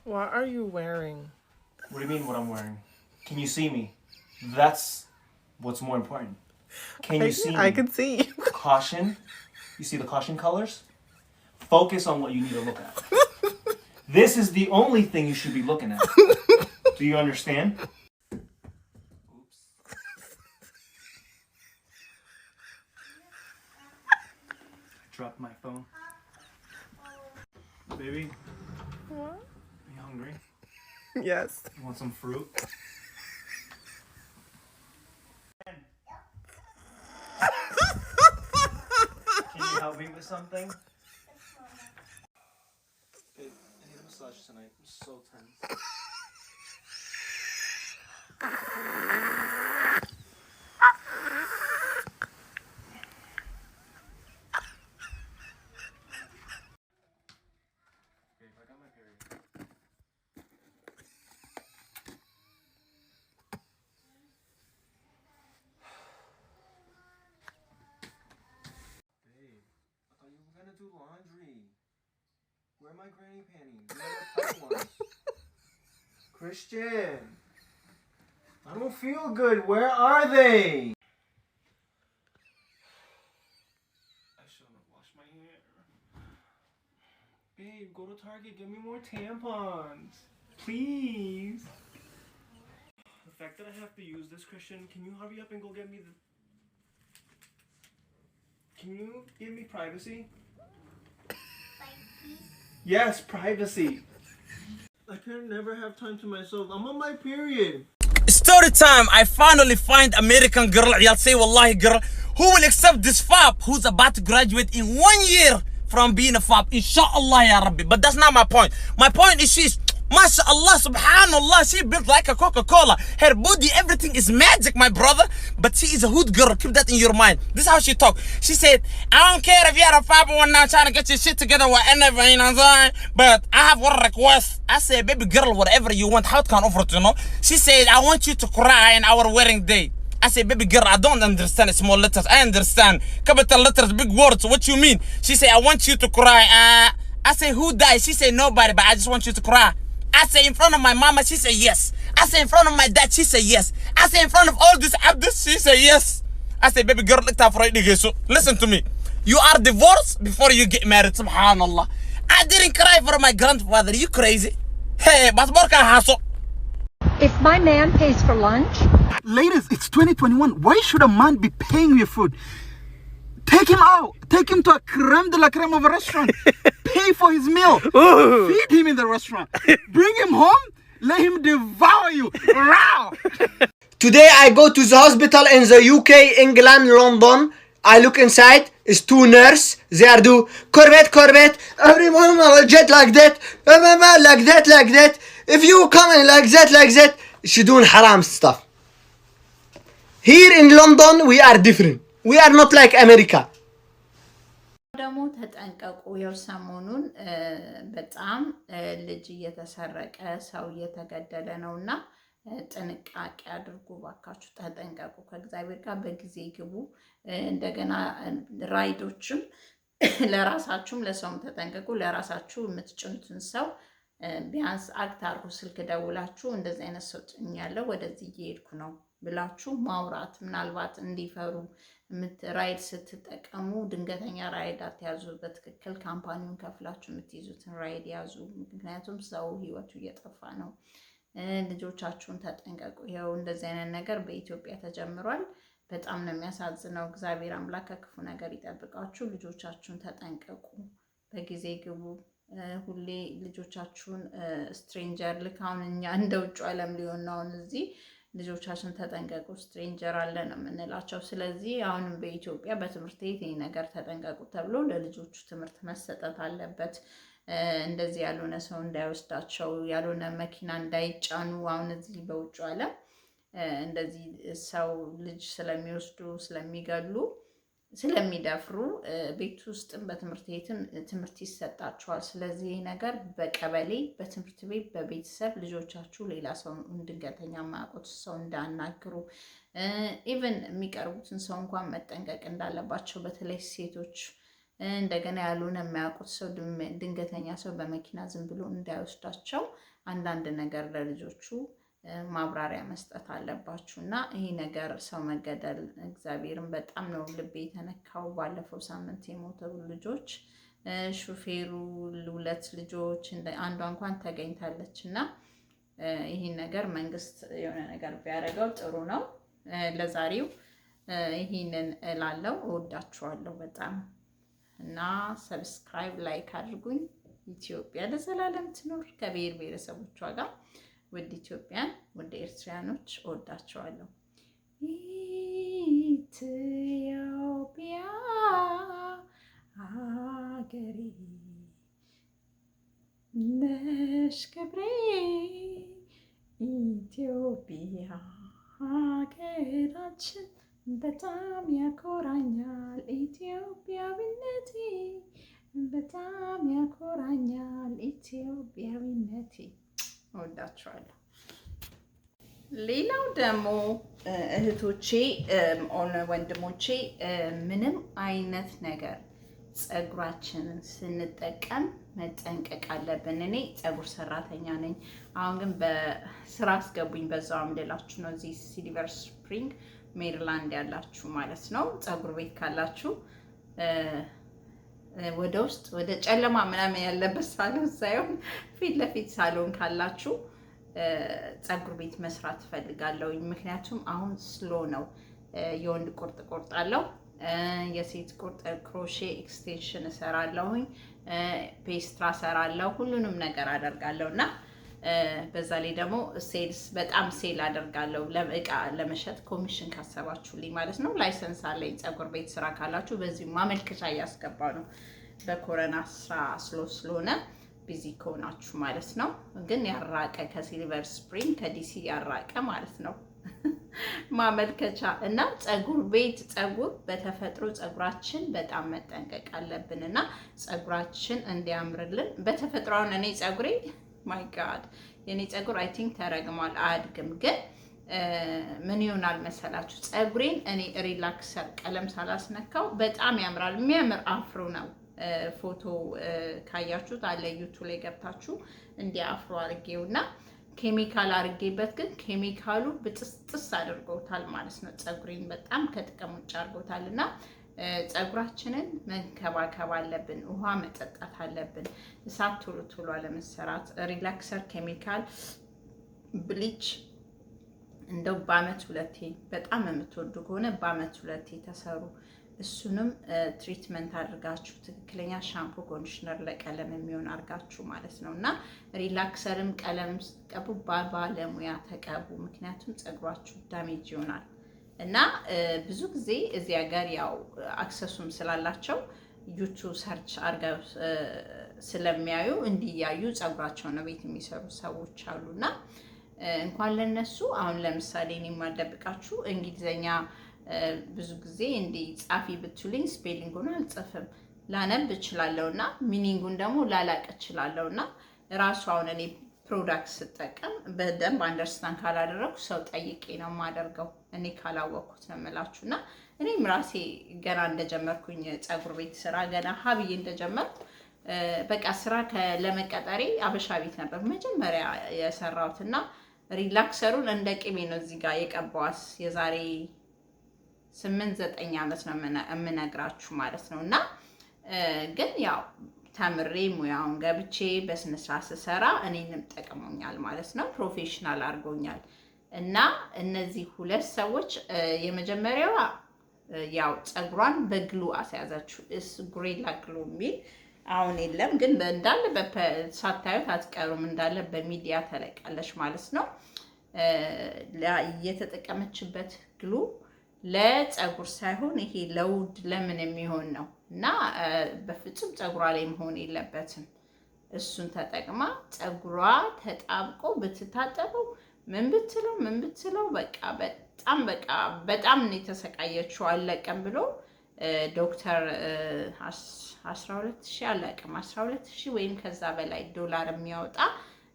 [SPEAKER 13] What are you wearing?
[SPEAKER 9] What do you mean what I'm wearing? Can you see me? That's what's more important. Can you see me?
[SPEAKER 13] I can see.
[SPEAKER 9] Caution. You see the caution colors? Focus on what you need to look at. This is the only thing you should be looking at. Do you understand? Oops. I dropped my phone. Baby?
[SPEAKER 13] What?
[SPEAKER 9] Are you hungry?
[SPEAKER 13] Yes.
[SPEAKER 9] You want some fruit? Can you help me with something? Babe, I need a massage tonight. I'm so tense. Babe, I got my period. Babe, I thought you were gonna do laundry. Where are my granny panties? Where are my tight ones? Christian! I don't feel good. Where are they? I shouldn't have washed my hair. Babe, go to Target. Get me more tampons. Please. The fact that I have to use this, Christian, can you hurry up and go get me the... Can you give me privacy? Yes, privacy. I can never have time to myself. I'm on my period.
[SPEAKER 3] Story time. I finally find American girl. I'll say wallahi girl who will accept this fab who's about to graduate in 1 year from being a fab. Inshallah ya Rabbi. But that's not my point. My point is she's MashaAllah, subhanallah, she built like a Coca-Cola. Her body, everything is magic, my brother. But she is a hood girl. Keep that in your mind. This is how she talk. She said, I don't care if you're a 501 trying to get your shit together, whatever, you know what I'm saying? But I have one request. I said, baby girl, whatever you want, how can I offer it, you know? She said, I want you to cry in our wedding day. I said, baby girl, I don't understand small letters. I understand capital letters, big words. What you mean? She said, I want you to cry. I said, who died? She said, nobody, but I just want you to cry. I say in front of my mama, she said yes. I say in front of my dad, she said yes. I say in front of all these abdus, she said yes. I say, baby girl, listen to me. You are divorced before you get married, subhanallah. I didn't cry for my grandfather. You crazy? Hey, but
[SPEAKER 14] if my man pays for lunch.
[SPEAKER 3] Ladies, it's 2021. Why should a man be paying your food? Take him out. Take him to a creme de la creme of a restaurant. Pay for his meal. Feed him in the restaurant. Bring him home. Let him devour you.
[SPEAKER 9] Today I go to the hospital in the UK, England, London. I look inside. It's two nurses. They are do Corvette. Everyone will jet like that. Like that. If you come in like that, she doing haram stuff. Here in London, we are different. We are not like America.
[SPEAKER 1] ደግሞ ተጠንቀቁ። ያው ሰሞኑን በጣም ልጅ እየተሰረቀ ሰው እየተገደለ ነውና ጥንቃቄ አድርጉ ባካችሁ፣ ተጠንቀቁ። ከእግዚአብሔር ጋር በጊዜ ግቡ። እንደገና ራይዶችም ለራሳችሁም ለሰውም ተጠንቀቁ። ለራሳችሁ የምትጭኑትን ሰው ቢያንስ አክት አድርጉ። ስልክ ደውላችሁ እንደዚህ አይነት ሰው ጭኛለሁ ወደዚህ እየሄድኩ ነው ብላችሁ ማውራት። ምናልባት እንዲፈሩ ራይድ ስትጠቀሙ ድንገተኛ ራይድ አትያዙ። በትክክል ካምፓኒውን ከፍላችሁ የምትይዙትን ራይድ ያዙ። ምክንያቱም ሰው ህይወቱ እየጠፋ ነው። ልጆቻችሁን ተጠንቀቁ። ይኸው እንደዚህ አይነት ነገር በኢትዮጵያ ተጀምሯል። በጣም ነው የሚያሳዝነው። እግዚአብሔር አምላክ ከክፉ ነገር ይጠብቃችሁ። ልጆቻችሁን ተጠንቀቁ። በጊዜ ግቡ። ሁሌ ልጆቻችሁን ስትሬንጀር ልክ አሁን እኛ እንደ ውጭ ዓለም ሊሆን ነው እዚህ ልጆቻችን ተጠንቀቁ፣ ስትሬንጀር አለ ነው የምንላቸው። ስለዚህ አሁንም በኢትዮጵያ በትምህርት ቤት ይህ ነገር ተጠንቀቁ ተብሎ ለልጆቹ ትምህርት መሰጠት አለበት። እንደዚህ ያልሆነ ሰው እንዳይወስዳቸው፣ ያልሆነ መኪና እንዳይጫኑ። አሁን እዚህ በውጭ ዓለም እንደዚህ ሰው ልጅ ስለሚወስዱ፣ ስለሚገሉ፣ ስለሚደፍሩ ቤት ውስጥም በትምህርት ቤትም ትምህርት ይሰጣቸዋል። ስለዚህ ይህ ነገር በቀበሌ፣ በትምህርት ቤት፣ በቤተሰብ ልጆቻችሁ ሌላ ሰው ድንገተኛ የማያውቁት ሰው እንዳያናግሩ፣ ኢቨን የሚቀርቡትን ሰው እንኳን መጠንቀቅ እንዳለባቸው፣ በተለይ ሴቶች እንደገና ያልሆነ የማያውቁት ሰው ድንገተኛ ሰው በመኪና ዝም ብሎ እንዳይወስዳቸው አንዳንድ ነገር ለልጆቹ ማብራሪያ መስጠት አለባችሁ። እና ይህ ነገር ሰው መገደል እግዚአብሔርን በጣም ነው ልቤ የተነካው። ባለፈው ሳምንት የሞተው ልጆች ሹፌሩ፣ 2 ልጆች፣ አንዷ እንኳን ተገኝታለች። እና ይህን ነገር መንግስት የሆነ ነገር ቢያደርገው ጥሩ ነው። ለዛሬው ይህንን እላለሁ። እወዳችኋለሁ በጣም እና ሰብስክራይብ፣ ላይክ አድርጉኝ። ኢትዮጵያ ለዘላለም ትኖር ከብሔር ብሔረሰቦቿ ጋር። ውድ ኢትዮጵያን፣ ውድ ኤርትራያኖች እወዳቸዋለሁ። ኢትዮጵያ ሀገሬ ነሽ ክብሬ፣ ኢትዮጵያ ሀገራችን በጣም ያኮራኛል። ኢትዮጵያዊነቴ በጣም ያኮራኛል። ኢትዮጵያዊነቴ እወዳቸዋለሁ። ሌላው ደግሞ እህቶቼ ወንድሞቼ ምንም አይነት ነገር ፀጉራችንን ስንጠቀም መጠንቀቅ አለብን። እኔ ፀጉር ሰራተኛ ነኝ። አሁን ግን በስራ አስገቡኝ በዛውም ልላችሁ ነው። እዚህ ሲልቨር ስፕሪንግ ሜሪላንድ ያላችሁ ማለት ነው፣ ፀጉር ቤት ካላችሁ ወደ ውስጥ ወደ ጨለማ ምናምን ያለበት ሳሎን ሳይሆን ፊት ለፊት ሳሎን ካላችሁ ፀጉር ቤት መስራት እፈልጋለሁ። ምክንያቱም አሁን ስሎ ነው። የወንድ ቁርጥ ቆርጣለሁ፣ የሴት ቁርጥ ክሮሼ ኤክስቴንሽን እሰራለሁኝ፣ ፔስትራ እሰራለሁ፣ ሁሉንም ነገር አደርጋለሁ። እና በዛ ላይ ደግሞ ሴልስ በጣም ሴል አደርጋለሁ። እቃ ለመሸጥ ኮሚሽን ካሰባችሁልኝ ማለት ነው። ላይሰንስ አለኝ። ፀጉር ቤት ስራ ካላችሁ በዚህ ማመልከቻ እያስገባ ነው። በኮሮና ስራ ስለሆነ ቢዚ ከሆናችሁ ማለት ነው። ግን ያራቀ ከሲልቨር ስፕሪንግ ከዲሲ ያራቀ ማለት ነው ማመልከቻ እና ፀጉር ቤት ፀጉር በተፈጥሮ ፀጉራችን በጣም መጠንቀቅ አለብን እና ፀጉራችን እንዲያምርልን በተፈጥሮውን እኔ ፀጉሬ ማይ ጋድ የኔ ፀጉር አይ ቲንክ ተረግሟል፣ አያድግም። ግን ምን ይሆናል መሰላችሁ ፀጉሬን እኔ ሪላክሰር ቀለም ሳላስነካው በጣም ያምራል። የሚያምር አፍሮ ነው። ፎቶ ካያችሁት አለ ዩቱብ ላይ ገብታችሁ እንዲህ አፍሮ አድርጌውና ኬሚካል አድርጌበት፣ ግን ኬሚካሉ ብጥስጥስ አድርጎታል ማለት ነው። ፀጉሬን በጣም ከጥቅም ውጭ አድርጎታል እና ፀጉራችንን መንከባከብ አለብን። ውሃ መጠጣት አለብን። እሳት ቶሎ ቶሎ አለመሰራት። ሪላክሰር ኬሚካል፣ ብሊች እንደው በአመት 2 በጣም የምትወዱ ከሆነ በአመት 2 ተሰሩ። እሱንም ትሪትመንት አድርጋችሁ ትክክለኛ ሻምፖ ኮንዲሽነር ለቀለም የሚሆን አድርጋችሁ ማለት ነው። እና ሪላክሰርም ቀለም ቀቡ ባለሙያ ተቀቡ። ምክንያቱም ፀጉራችሁ ዳሜጅ ይሆናል። እና ብዙ ጊዜ እዚህ ሀገር ያው አክሰሱም ስላላቸው ዩቱብ ሰርች አድርገው ስለሚያዩ እንዲያዩ ፀጉራቸው ነው ቤት የሚሰሩ ሰዎች አሉና እንኳን ለነሱ አሁን ለምሳሌ እኔ የማልደብቃችሁ እንግሊዘኛ ብዙ ጊዜ እንዲህ ጻፊ ብትሉኝ ስፔሊንጉን አልጽፍም፣ ላነብ እችላለሁና ሚኒንጉን ደግሞ ላላቅ እችላለሁና ራሱ አሁን እኔ ፕሮዳክት ስጠቀም በደንብ አንደርስታንድ ካላደረኩ ሰው ጠይቄ ነው የማደርገው። እኔ ካላወቅኩት ነው የምላችሁ። እና እኔም ራሴ ገና እንደጀመርኩኝ ፀጉር ቤት ስራ ገና ሀብዬ እንደጀመርኩ በቃ ስራ ለመቀጠሬ አበሻ ቤት ነበር መጀመሪያ የሰራሁት እና ሪላክሰሩን እንደ ቅቤ ነው እዚህ ጋር የቀባዋስ የዛሬ 8-9 ዓመት ነው የምነግራችሁ ማለት ነው። እና ግን ያው ተምሬ ሙያውን ገብቼ በስነ ስርዓት ስሰራ እኔንም ጠቅሞኛል ማለት ነው። ፕሮፌሽናል አድርጎኛል። እና እነዚህ ሁለት ሰዎች የመጀመሪያዋ ያው ፀጉሯን በግሉ አስያዘችው። እስ ጉሬላ ግሉ የሚል አሁን የለም ግን እንዳለ ሳታዩት አትቀሩም። እንዳለ በሚዲያ ተለቃለች ማለት ነው። የተጠቀመችበት ግሉ ለፀጉር ሳይሆን ይሄ ለውድ ለምን የሚሆን ነው እና በፍጹም ፀጉሯ ላይ መሆን የለበትም። እሱን ተጠቅማ ፀጉሯ ተጣብቆ ብትታጠበው ምን ብትለው በጣም ነው የተሰቃየችው። አለቀም ብሎ ዶክተር 12,000 አለቀም 12,000 ወይም ከዛ በላይ ዶላር የሚያወጣ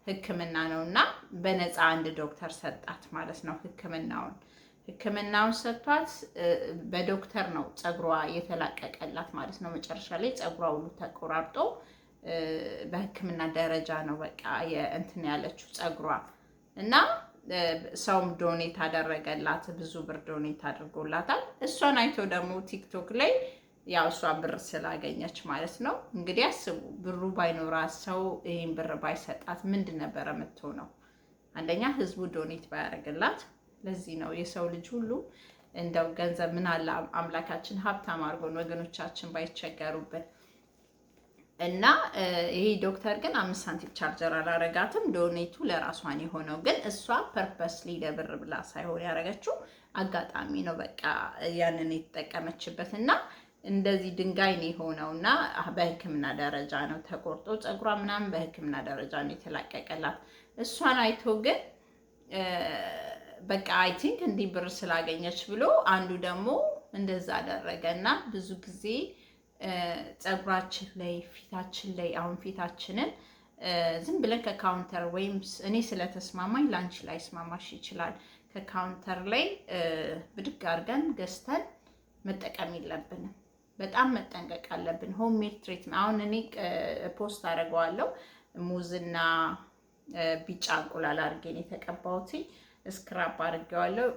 [SPEAKER 1] ሕክምና ነው እና በነፃ አንድ ዶክተር ሰጣት ማለት ነው። ሕክምናውን ሰጥቷት በዶክተር ነው ፀጉሯ የተላቀቀላት ማለት ነው። መጨረሻ ላይ ፀጉሯ ሁሉ ተቆራርጦ በሕክምና ደረጃ ነው በቃ እንትን ያለችው ፀጉሯ እና ሰውም ዶኔት አደረገላት፣ ብዙ ብር ዶኔት አድርጎላታል። እሷን አይቶ ደግሞ ቲክቶክ ላይ ያው እሷ ብር ስላገኘች ማለት ነው። እንግዲህ አስቡ፣ ብሩ ባይኖራት ሰው ይሄን ብር ባይሰጣት ምንድን ነበረ የምትሆነው? አንደኛ ህዝቡ ዶኔት ባያደርግላት። ለዚህ ነው የሰው ልጅ ሁሉ እንደው ገንዘብ ምን አለ አምላካችን ሀብታም አድርጎን ወገኖቻችን ባይቸገሩበት። እና ይሄ ዶክተር ግን 5 ሳንቲም ቻርጀር አላረጋትም። ዶኔቱ ለራሷን የሆነው ግን እሷ ፐርፐስሊ ለብር ብላ ሳይሆን ያደረገችው አጋጣሚ ነው። በቃ ያንን የተጠቀመችበት እና እንደዚህ ድንጋይ ነው የሆነው እና በሕክምና ደረጃ ነው ተቆርጦ ፀጉሯ ምናምን በሕክምና ደረጃ ነው የተላቀቀላት። እሷን አይቶ ግን በቃ አይ ቲንክ እንዲህ ብር ስላገኘች ብሎ አንዱ ደግሞ እንደዛ አደረገ እና ብዙ ጊዜ ፀጉራችን ላይ ፊታችን ላይ አሁን ፊታችንን ዝም ብለን ከካውንተር ወይም እኔ ስለተስማማኝ ላንቺ ላይ ስማማሽ ይችላል ከካውንተር ላይ ብድግ አድርገን ገዝተን መጠቀም የለብንም። በጣም መጠንቀቅ አለብን። ሆም ሜድ ትሪትመንት አሁን እኔ ፖስት አደርገዋለሁ። ሙዝና ቢጫ እንቁላል አድርጌ ነው የተቀባሁት። ስክራፕ አድርጌዋለሁ።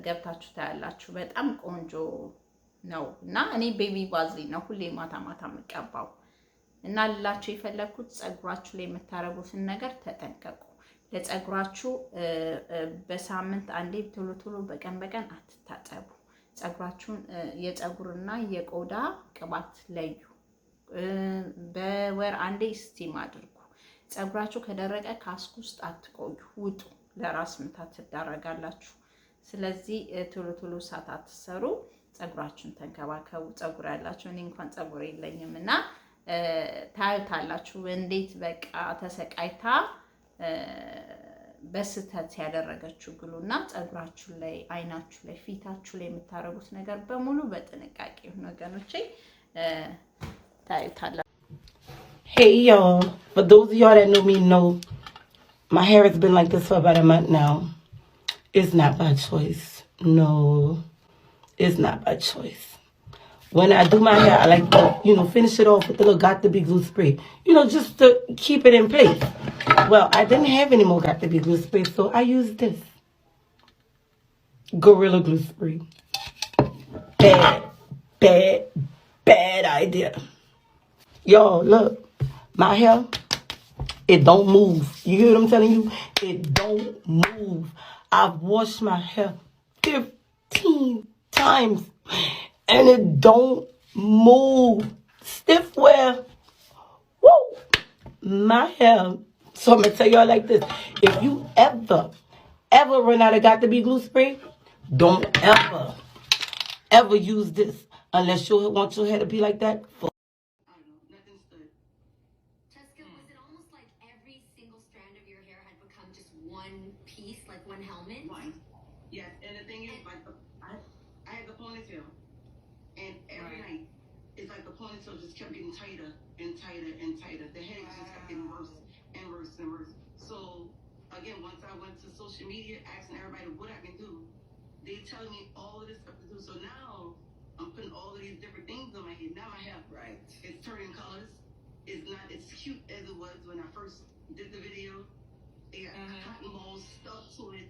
[SPEAKER 1] ገብታችሁ ታያላችሁ። በጣም ቆንጆ ነው እና እኔ ቤቢ ባዝሊን ነው ሁሌ ማታ ማታ የምቀባው። እና ልላችሁ የፈለኩት ፀጉራችሁ ላይ የምታረጉትን ነገር ተጠንቀቁ። ለፀጉራችሁ በሳምንት አንዴ ቶሎ ቶሎ በቀን አትታጠቡ። ፀጉራችሁን የፀጉርና የቆዳ ቅባት ለዩ። በወር አንዴ ስቲም አድርጉ። ፀጉራችሁ ከደረቀ ካስክ ውስጥ አትቆዩ፣ ውጡ። ለራስ ምታት ትዳረጋላችሁ። ስለዚህ ቶሎ ቶሎ ሳት አትሰሩ። ፀጉራችሁን ተንከባከቡ። ፀጉር ያላችሁ እኔ እንኳን ፀጉር የለኝም እና ታዩታላችሁ እንዴት በቃ ተሰቃይታ በስተት ያደረገችው ግሉና ፀጉራችሁ ላይ፣ አይናችሁ ላይ፣ ፊታችሁ ላይ የምታረጉት ነገር በሙሉ በጥንቃቄ ወገኖቼ ታዩታላችሁ።
[SPEAKER 15] Hey y'all, for those of y'all that know me know my hair has been like this for about a month now. It's not by choice. No, it's not by choice. When I do my hair, I like to, finish it off with a little Got to Be glue spray. Just to keep it in place. Well, I didn't have any more Got to Be glue spray, so I used this. Gorilla Glue Spray. Bad idea. Y'all, look. My hair, it don't move. You hear what I'm telling you? It don't move. I've washed my hair 15 times and it don't move. Stiff wear. Woo! My hair. So I'm going to tell y'all like this. If you ever run out of Got to Be glue spray, don't ever use this unless you want your hair to be like that.
[SPEAKER 16] One helmet? Right. Yes, and the thing is, like, I had the ponytail, and every night, it's like the ponytail just kept getting tighter and tighter and tighter. The headache just kept getting worse and worse and worse. So again, once I went to social media asking everybody what I can do, they telling me all of this stuff to do. So now I'm putting all of these different things on my head. Now my hair, right, it's turning colors. It's not as cute as it was when I first did the video. It got cotton balls stuck to it.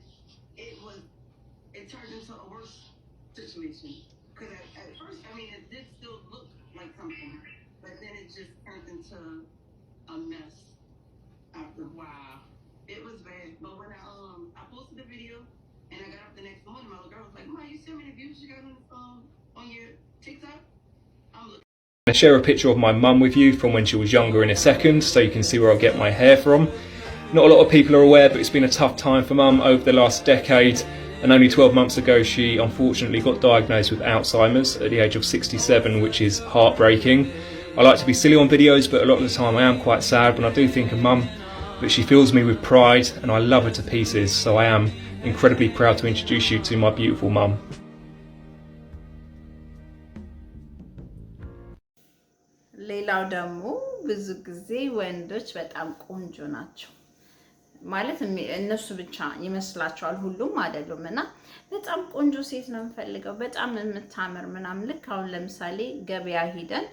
[SPEAKER 16] It turned into a worse situation. Because at first, I mean, it did still look like something, but then it just turned into a mess after. Wow. It was bad. But when I posted the video and I got up the next morning, my little girl was like, "Ma, you see how many views you got on your TikTok?" I'm looking.
[SPEAKER 17] I share a picture of my mum with you from when she was younger in a second, so you can see where I get my hair from. Not a lot of people are aware, but it's been a tough time for mum over the last decade, and only 12 months ago she unfortunately got diagnosed with Alzheimer's at the age of 67, which is heartbreaking. I like to be silly on videos, but a lot of the time I am quite sad when I do think of mum, but she fills me with pride and I love her to pieces, so I am incredibly proud to introduce you to my beautiful mum.
[SPEAKER 1] ሌላው ደግሞ ብዙ ጊዜ ወንዶች በጣም ቆንጆ ናቸው ማለት እነሱ ብቻ ይመስላቸዋል፣ ሁሉም አይደሉም። እና በጣም ቆንጆ ሴት ነው የምፈልገው፣ በጣም የምታምር ምናምን። ልክ አሁን ለምሳሌ ገበያ ሂደን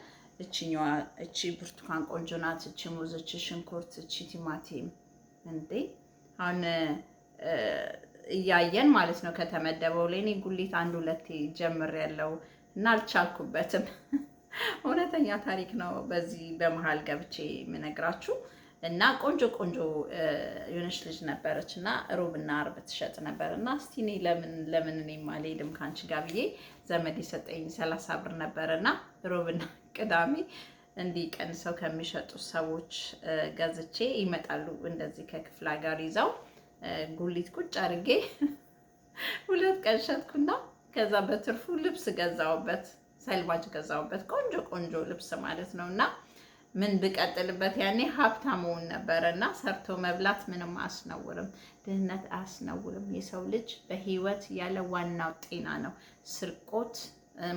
[SPEAKER 1] እቺ ብርቱካን ቆንጆ ናት፣ እቺ ሙዝ፣ እቺ ሽንኩርት፣ እቺ ቲማቲም እንዴ አሁን እያየን ማለት ነው ከተመደበው ላይ እኔ ጉሊት አንድ ሁለቴ ጀምሬያለሁ እና አልቻልኩበትም። እውነተኛ ታሪክ ነው በዚህ በመሃል ገብቼ የምነግራችሁ። እና ቆንጆ የሆነች ልጅ ነበረች እና ሮብና አርብ ትሸጥ ነበር እና እስቲ እኔ ለምን እኔም አልሄድም ካንቺ ጋር ብዬ ዘመድ የሰጠኝ 30 ብር ነበርና ሮብና ቅዳሜ እንዲህ ቀንሰው ከሚሸጡ ሰዎች ገዝቼ ይመጣሉ። እንደዚህ ከክፍለ ሀገር ይዘው ጉሊት ቁጭ አድርጌ 2 ቀን ሸጥኩና ከዛ በትርፉ ልብስ ገዛውበት፣ ሰልባጅ ገዛውበት፣ ቆንጆ ልብስ ማለት ነውና ምን ብቀጥልበት ያኔ ሀብታም መሆን ነበርና ሰርቶ መብላት ምንም አያስነውርም፣ ድህነት አያስነውርም። የሰው ልጅ በህይወት ያለ ዋናው ጤና ነው። ስርቆት፣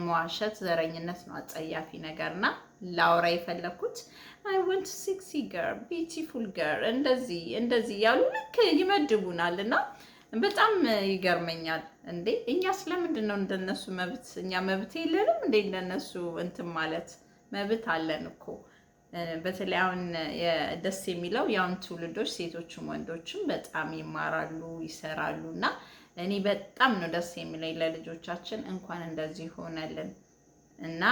[SPEAKER 1] መዋሸት፣ ዘረኝነት ነው አጸያፊ ነገርና ላውራ የፈለኩት I want sexy girl, beautiful girl እንደዚህ ያሉ ልክ ይመድቡናልና በጣም ይገርመኛል። እንዴ እኛ ስለምንድን ነው እንደነሱ መብት እኛ መብት የለንም እንዴ? እንደነሱ እንትን ማለት መብት አለን እኮ። በተለይ አሁን ደስ የሚለው ያውን ትውልዶች ሴቶችም ወንዶችም በጣም ይማራሉ፣ ይሰራሉና እኔ በጣም ነው ደስ የሚለኝ ለልጆቻችን እንኳን እንደዚህ ሆነልን እና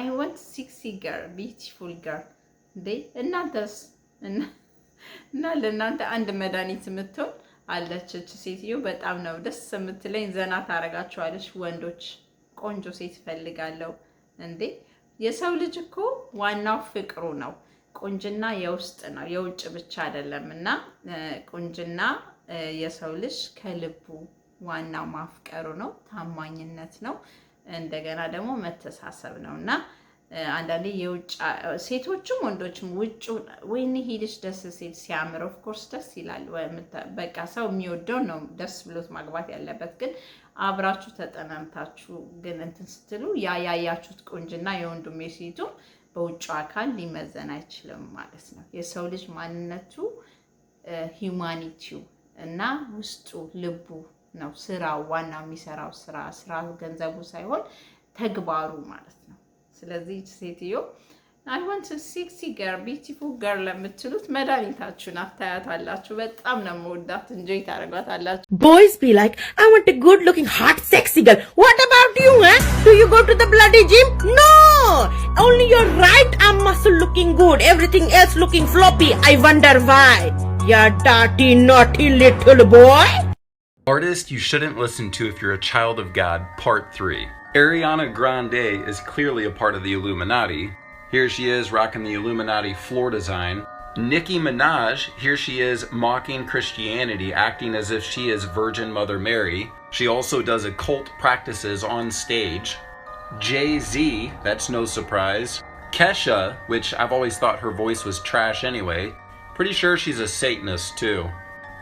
[SPEAKER 1] I want sexy girl, beautiful girl እንዴ እናንተስ? እና ለእናንተ አንድ መድኃኒት የምትሆን አለች ሴትዮ በጣም ነው ደስ የምትለኝ፣ ዘና ታረጋቸዋለች። ወንዶች ቆንጆ ሴት ፈልጋለሁ እንዴ። የሰው ልጅ እኮ ዋናው ፍቅሩ ነው። ቁንጅና የውስጥ ነው የውጭ ብቻ አይደለም። እና ቁንጅና የሰው ልጅ ከልቡ ዋናው ማፍቀሩ ነው፣ ታማኝነት ነው፣ እንደገና ደግሞ መተሳሰብ ነውና አንዳንዴ የውጭ ሴቶችም ወንዶችም ውጭ ወይኔ ሄድሽ ደስ ሲል ሲያምር ኦፍ ኮርስ ደስ ይላል። በቃ ሰው የሚወደው ነው ደስ ብሎት ማግባት ያለበት። ግን አብራችሁ ተጠናምታችሁ ግን እንትን ስትሉ ያያያችሁት ቁንጅና የወንዱም የሴቱም በውጭ አካል ሊመዘን አይችልም ማለት ነው። የሰው ልጅ ማንነቱ ሂዩማኒቲው እና ውስጡ ልቡ ነው። ስራው ዋናው የሚሰራው ስራ ገንዘቡ ሳይሆን ተግባሩ ማለት ነው። ስለዚህ ሴትዮ I want a sexy girl, beautiful girl ለምትሉት መድኃኒታችሁን አታያታላችሁ። በጣም ነው የምወዳት፣ እንጆይ ታደርጓታላችሁ።
[SPEAKER 15] Boys be like, I want a good looking hot sexy girl. What about you, eh? Do you go to the bloody gym? No! Only your right arm muscle looking good, everything else looking floppy. I wonder why. You dirty, naughty little boy.
[SPEAKER 18] Artist you shouldn't listen to if you're a child of God, part 3. Ariana Grande is clearly a part of the Illuminati. Here she is rocking the Illuminati floor design. Nicki Minaj, here she is mocking Christianity, acting as if she is Virgin Mother Mary. She also does occult practices on stage. Jay-Z, that's no surprise. Kesha, which I've always thought her voice was trash anyway. Pretty sure she's a Satanist too.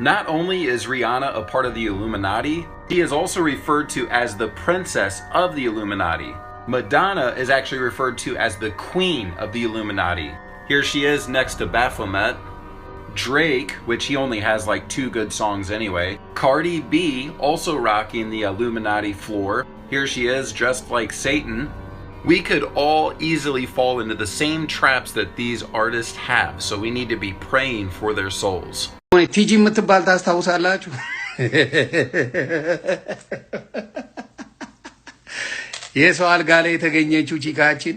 [SPEAKER 18] Not only is Rihanna a part of the Illuminati, she is also referred to as the princess of the Illuminati. Madonna is actually referred to as the queen of the Illuminati. Here she is next to Baphomet. Drake, which he only has like 2 good songs anyway. Cardi B, also rocking the Illuminati floor. Here she is, dressed like Satan. We could all easily fall into the same traps that these artists have, so we need to be praying for their souls.
[SPEAKER 3] ቲጂ የምትባል ታስታውሳላችሁ? የሰው አልጋ ላይ የተገኘችው ቺካችን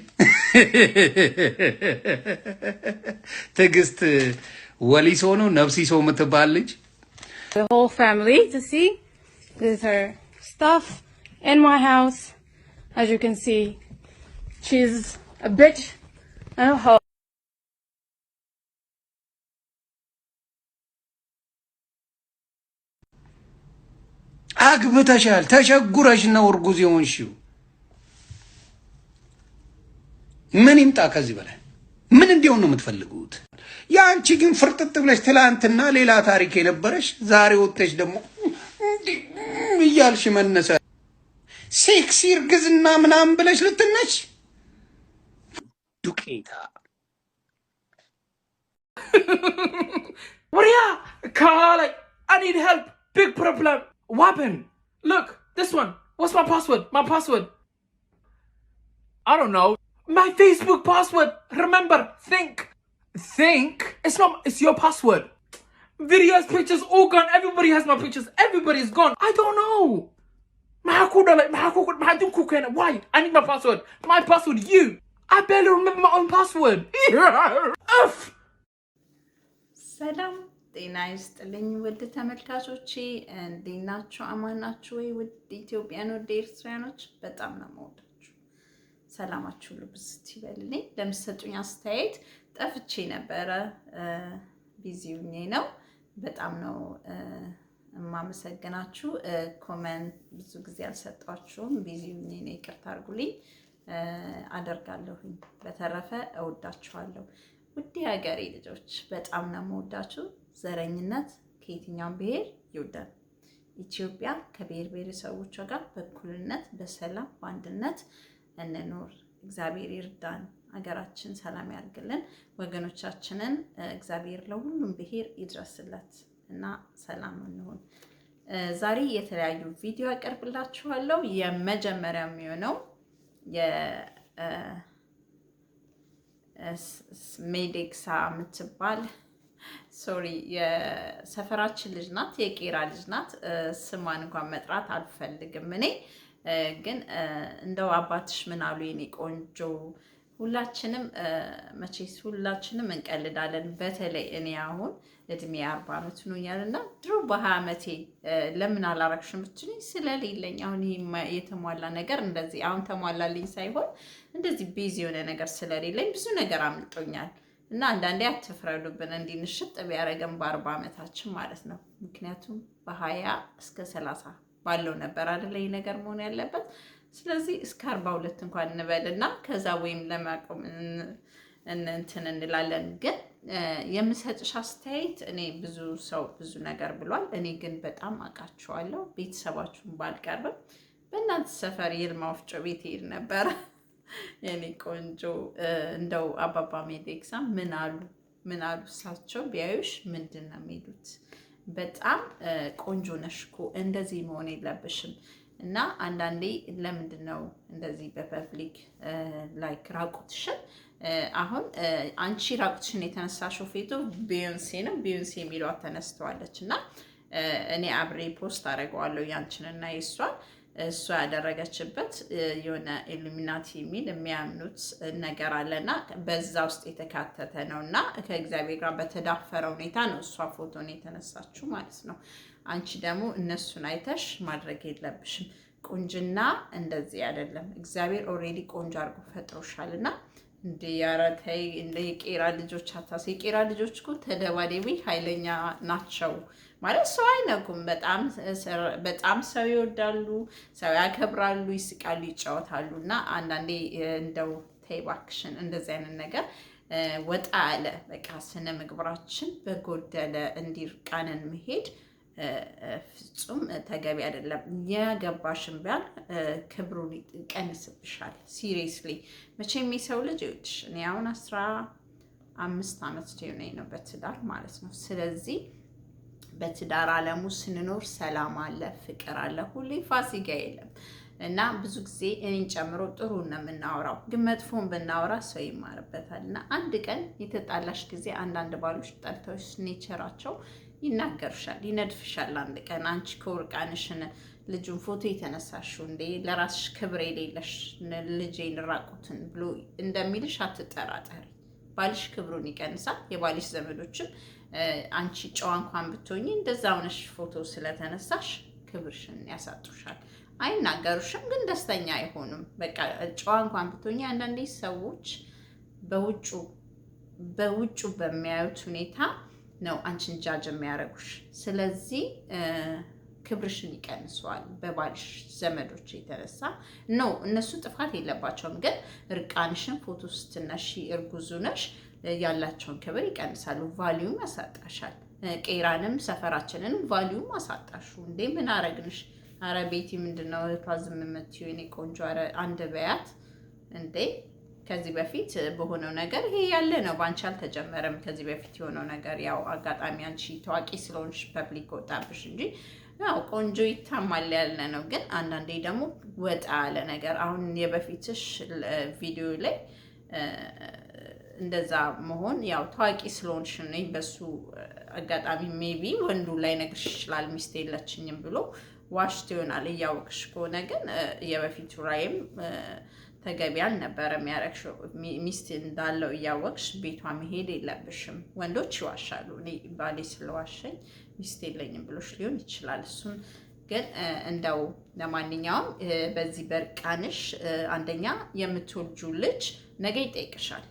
[SPEAKER 3] ትዕግስት ወሊሶ ነው ነፍሲሶ የምትባል ልጅ
[SPEAKER 19] the whole family to see. This is her stuff in my house. As you can see, she's a bitch and a hoe.
[SPEAKER 3] አግብተሻል ተሸጉረሽ ነው እርጉዝ የሆንሽው ምን ይምጣ ከዚህ በላይ ምን እንዲሆን ነው የምትፈልጉት ያንቺ ግን ፍርጥጥ ብለሽ ትላንትና ሌላ ታሪክ የነበረሽ ዛሬ ወጥተሽ ደግሞ ይያልሽ መነሳ ሴክሲ እርግዝና ምናምን ብለሽ ልትነሽ ዱቄታ
[SPEAKER 11] ወሪያ ካለ I need help big problem what happened look this one what's my password I don't know my Facebook password remember think it's your password videos pictures all gone everybody has my pictures everybody's gone I don't know why I need my password you I barely remember my own password
[SPEAKER 1] ሰላም ጤና ይስጥልኝ ውድ ተመልካቾቼ እንዴት ናችሁ አማን ናችሁ ወይ ውድ ኢትዮጵያን ወደ ኤርትራኖች በጣም ነው የምወዳችሁ ሰላማችሁ ሁሉ ብዝት ይበልልኝ ለምትሰጡኝ አስተያየት ጠፍቼ ነበረ ቢዚ ሆኜ ነው በጣም ነው የማመሰግናችሁ ኮሜንት ብዙ ጊዜ አልሰጣችሁም ቢዚ ሆኜ ነው ይቅርታ አድርጉልኝ አደርጋለሁኝ በተረፈ እወዳችኋለሁ ውድ ሀገሬ ልጆች በጣም ነው የምወዳችሁ ዘረኝነት ከየትኛውም ብሔር ይወዳል ኢትዮጵያ ከብሔር ብሔረሰቦቿ ጋር በእኩልነት በሰላም በአንድነት እንኖር እግዚአብሔር ይርዳን ሀገራችን ሰላም ያርግልን ወገኖቻችንን እግዚአብሔር ለሁሉም ብሔር ይድረስለት እና ሰላም እንሆን ዛሬ የተለያዩ ቪዲዮ አቀርብላችኋለሁ የመጀመሪያው የሚሆነው ሜዴክሳ የምትባል ሶሪ የሰፈራችን ልጅ ናት የቄራ ልጅ ናት ስሟን እንኳን መጥራት አልፈልግም እኔ ግን እንደው አባትሽ ምን አሉ የኔ ቆንጆ ሁላችንም መቼስ ሁላችንም እንቀልዳለን በተለይ እኔ አሁን እድሜ 40 አመት ሆኛልና ድሮ በ20 አመቴ ለምን አላረክሽም ብትሉኝ ስለሌለኝ አሁን የተሟላ ነገር እንደዚህ አሁን ተሟላልኝ ሳይሆን እንደዚህ ቢዚ የሆነ ነገር ስለሌለኝ ብዙ ነገር አምልጦኛል እና አንዳንዴ አትፍረዱብን እንዲንሽጥ ቢያረገም በ40 አመታችን ማለት ነው ምክንያቱም በ20 እስከ 30 ባለው ነበር አይደል ይሄ ነገር መሆን ያለበት ስለዚህ እስከ 42 እንኳን እንበልና ከዛ ወይም ለማቆም እንትን እንላለን ግን የምሰጥሽ አስተያየት እኔ ብዙ ሰው ብዙ ነገር ብሏል እኔ ግን በጣም አቃቸዋለሁ ቤተሰባችሁን ባልቀርብ በእናንተ ሰፈር ይልማ ወፍጮ ቤት ሄድ ነበር የኔ ቆንጆ እንደው አባባ ሜዴክሳ ምን አሉ እሳቸው ቢያዩሽ ምንድነው የሚሉት በጣም ቆንጆ ነሽ እኮ እንደዚህ መሆን የለብሽም እና አንዳንዴ ለምንድነው እንደዚህ በፐብሊክ ላይክ ራቁትሽን አሁን አንቺ ራቁትሽን የተነሳሽው ፎቶ ቢዮንሴ ነው ቢዮንሴ የሚለው ተነስተዋለች እና እኔ አብሬ ፖስት አደርገዋለሁ ያንቺንና የሷን እሷ ያደረገችበት የሆነ ኢሉሚናቲ የሚል የሚያምኑት ነገር አለና በዛ ውስጥ የተካተተ ነውና ከእግዚአብሔር ጋር በተዳፈረ ሁኔታ ነው እሷ ፎቶን የተነሳችው ማለት ነው አንቺ ደግሞ እነሱን አይተሽ ማድረግ የለብሽም ቁንጅና እንደዚህ አይደለም እግዚአብሔር ኦሬዲ ቆንጆ አድርጎ ፈጥሮሻልና እንደ ያረተይ እንደ የቄራ ልጆች አታስ የቄራ ልጆች እኮ ተደባዳቢ ኃይለኛ ናቸው ማለት ሰው አይነኩም በጣም ሰው ይወዳሉ ሰው ያከብራሉ ይስቃሉ ይጫወታሉና አንዳንዴ እንደው ተይባክሽን እንደዚህ አይነት ነገር ወጣ አለ በቃ ስነ ምግብራችን በጎደለ እንዲርቃነን መሄድ ፍጹም ተገቢ አይደለም ያገባሽን ቢያል ክብሩን ይቀንስብሻል ሲሪየስሊ መቼም የሰው ልጅ እኔ አሁን 5 ዓመት ሊሆነኝ ነው በትዳር ማለት ነው። ስለዚህ በትዳር ዓለሙ ስንኖር ሰላም አለ፣ ፍቅር አለ፣ ሁሌ ፋሲካ የለም እና ብዙ ጊዜ እኔን ጨምሮ ጥሩ ነው የምናወራው፣ ግን መጥፎን ብናወራ ሰው ይማርበታል። እና አንድ ቀን የተጣላሽ ጊዜ አንዳንድ ባሎች ጠልተውሽ ኔቸራቸው ይናገሩሻል፣ ይነድፍሻል። አንድ ቀን አንቺ ከወርቃንሽን ልጁን ፎቶ የተነሳሽው እንዴ ለራስሽ ክብር የሌለሽ ልጄን ራቁትን ብሎ እንደሚልሽ አትጠራጠሪ። ባልሽ ክብሩን ይቀንሳል። የባልሽ ዘመዶችም አንቺ ጨዋ እንኳን ብትሆኚ እንደዛ ሆነሽ ፎቶ ስለተነሳሽ ክብርሽን ያሳጡሻል። አይናገሩሽም፣ ግን ደስተኛ አይሆኑም። በቃ ጨዋ እንኳን ብትሆኚ አንዳንዴ ሰዎች በውጩ በሚያዩት ሁኔታ ነው አንቺን ጃጅ የሚያደርጉሽ። ስለዚህ ክብርሽን ይቀንሰዋል በባልሽ ዘመዶች የተነሳ ነው። እነሱ ጥፋት የለባቸውም፣ ግን እርቃንሽን ፎቶ ስትነሺ እርጉዙ ነሽ ያላቸውን ክብር ይቀንሳሉ፣ ቫሊዩም ያሳጣሻል። ቄራንም ሰፈራችንንም ቫሊዩም አሳጣሹ። እንዴ ምን አረግንሽ? አረ ቤቲ ምንድነው እህቷ ዝም የምትይው? እኔ ቆንጆ አረ አንድ በያት እንዴ። ከዚህ በፊት በሆነው ነገር ይሄ ያለ ነው፣ ባንቺ አልተጀመረም። ከዚህ በፊት የሆነው ነገር ያው አጋጣሚ አንቺ ታዋቂ ስለሆንሽ ፐብሊክ ወጣብሽ እንጂ ያው ቆንጆ ይታማል ያለ ነው። ግን አንዳንዴ ደግሞ ወጣ ያለ ነገር አሁን የበፊትሽ ቪዲዮ ላይ እንደዛ መሆን ያው ታዋቂ ስለሆንሽ ነው። በሱ አጋጣሚ ሜቢ ወንዱ ላይ ነግርሽ ይችላል ሚስት የለችኝም ብሎ ዋሽቶ ይሆናል። እያወቅሽ ከሆነ ግን የበፊቱ ራይም ተገቢ አልነበረም ያረግሽው። ሚስት እንዳለው እያወቅሽ ቤቷ መሄድ የለብሽም። ወንዶች ይዋሻሉ። እኔ ባሌ ስለዋሸኝ ሚስት የለኝም ብሎሽ ሊሆን ይችላል። እሱን ግን እንደው ለማንኛውም በዚህ በርቃንሽ አንደኛ የምትወልጁ ልጅ ነገ ይጠይቅሻል።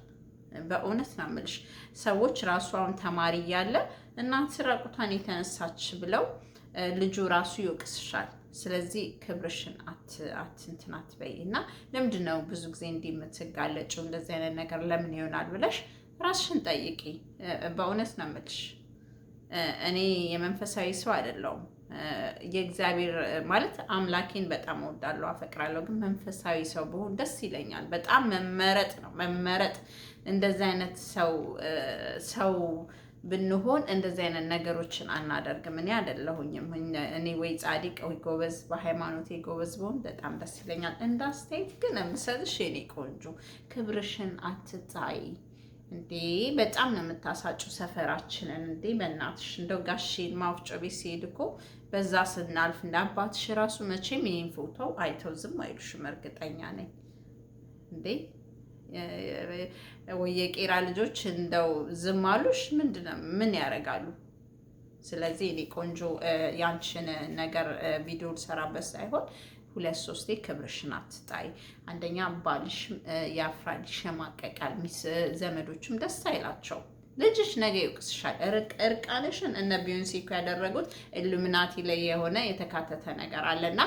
[SPEAKER 1] በእውነት ነው የምልሽ። ሰዎች ራሱ አሁን ተማሪ እያለ እናት ራቁቷን የተነሳች ብለው ልጁ ራሱ ይወቅስሻል። ስለዚህ ክብርሽን እንትን አትበይ እና ለምንድን ነው ብዙ ጊዜ እንዲህ የምትጋለጭው? እንደዚህ አይነት ነገር ለምን ይሆናል ብለሽ ራስሽን ጠይቂ። በእውነት ነው የምልሽ። እኔ የመንፈሳዊ ሰው አይደለሁም። የእግዚአብሔር ማለት አምላኬን በጣም እወዳለሁ፣ አፈቅራለሁ። ግን መንፈሳዊ ሰው ብሆን ደስ ይለኛል። በጣም መመረጥ ነው መመረጥ። እንደዚህ አይነት ሰው ብንሆን እንደዚህ አይነት ነገሮችን አናደርግም። እኔ አይደለሁኝም። እኔ ወይ ጻድቅ ወይ ጎበዝ፣ በሃይማኖቴ ጎበዝ ብሆን በጣም ደስ ይለኛል። እንዳስተያየት ግን የምሰጥሽ የኔ ቆንጆ ክብርሽን አትጣይ እንዴ። በጣም ነው የምታሳጭው ሰፈራችንን እንዴ። በእናትሽ እንደው ጋሼን ማውጫ ቤት ሲሄድ እኮ በዛ ስናልፍ እንደ አባትሽ ራሱ መቼም ይህን ፎቶ አይተው ዝም አይሉሽም፣ እርግጠኛ ነኝ እንዴ። ወይ የቄራ ልጆች እንደው ዝም አሉሽ? ምንድነው ምን ያደርጋሉ? ስለዚህ እኔ ቆንጆ ያንቺን ነገር ቪዲዮ ልሰራበት ሳይሆን 2-3 ክብርሽን አትጣይ። አንደኛ ባልሽ ያፍራል፣ ይሸማቀቃል፣ ዘመዶችም ደስ አይላቸው። ልጅሽ ነገ ይወቅስሻል። እርቃንሽን እነ ቢዮንሴ እኮ ያደረጉት ኢሉሚናቲ ላይ የሆነ የተካተተ ነገር አለና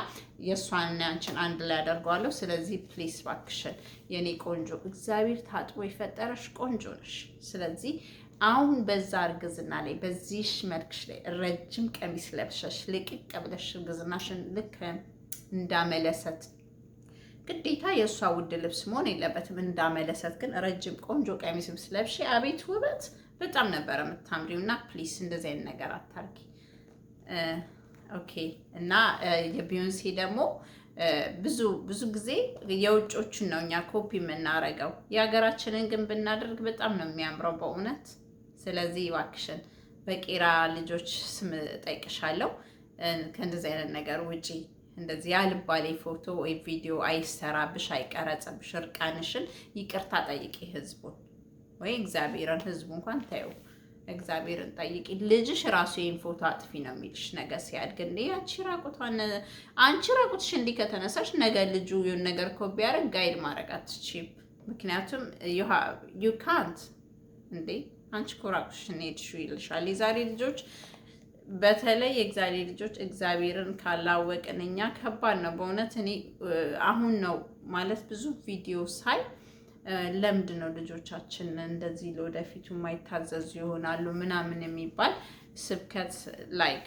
[SPEAKER 1] የእሷንና ያንቺን አንድ ላይ ያደርገዋለሁ። ስለዚህ ፕሊስ ባክሽን የኔ ቆንጆ እግዚአብሔር ታጥቦ የፈጠረሽ ቆንጆ ነሽ። ስለዚህ አሁን በዛ እርግዝና ላይ በዚህሽ መልክሽ ላይ ረጅም ቀሚስ ለብሰሽ ልቅቅ ብለሽ እርግዝናሽን ልክ እንዳመለሰት ግዴታ የእሷ ውድ ልብስ መሆን የለበትም። እንዳመለሰት ግን ረጅም ቆንጆ ቀሚስ ስለብሽ አቤት ውበት በጣም ነበረ የምታምሪው። እና ፕሊስ እንደዚህ አይነት ነገር አታርጊ። ኦኬ። እና የቢዮንሴ ደግሞ ብዙ ጊዜ የውጮቹን ነው እኛ ኮፒ የምናረገው፣ የሀገራችንን ግን ብናደርግ በጣም ነው የሚያምረው በእውነት። ስለዚህ እባክሽን በቄራ ልጆች ስም ጠይቅሻለሁ፣ ከእንደዚህ አይነት ነገር ውጪ እንደዚህ ያልባሌ ፎቶ ወይ ቪዲዮ አይሰራብሽ፣ አይቀረጽብሽ። እርቃንሽን ይቅርታ ጠይቂ ህዝቡን ወይ እግዚአብሔርን። ህዝቡ እንኳን ታየው እግዚአብሔርን ጠይቂ። ልጅሽ ራሱ ይሄን ፎቶ አጥፊ ነው የሚልሽ ነገ ሲያድግ። እንዴ አንቺ ራቁትሽ እንዲህ ከተነሳሽ ነገ ልጁ የሆነ ነገር እኮ ቢያደርግ ጋይድ ማድረግ አትችይም። ምክንያቱም ዩ ካንት እንዴ አንቺ እኮ ራቁትሽን ሄድሽው ይልሻል። የዛሬ ልጆች በተለይ የእግዚአብሔር ልጆች እግዚአብሔርን ካላወቅን እኛ ከባድ ነው በእውነት። እኔ አሁን ነው ማለት ብዙ ቪዲዮ ሳይ ለምንድን ነው ልጆቻችን እንደዚህ ለወደፊቱ የማይታዘዙ ይሆናሉ ምናምን የሚባል ስብከት ላይክ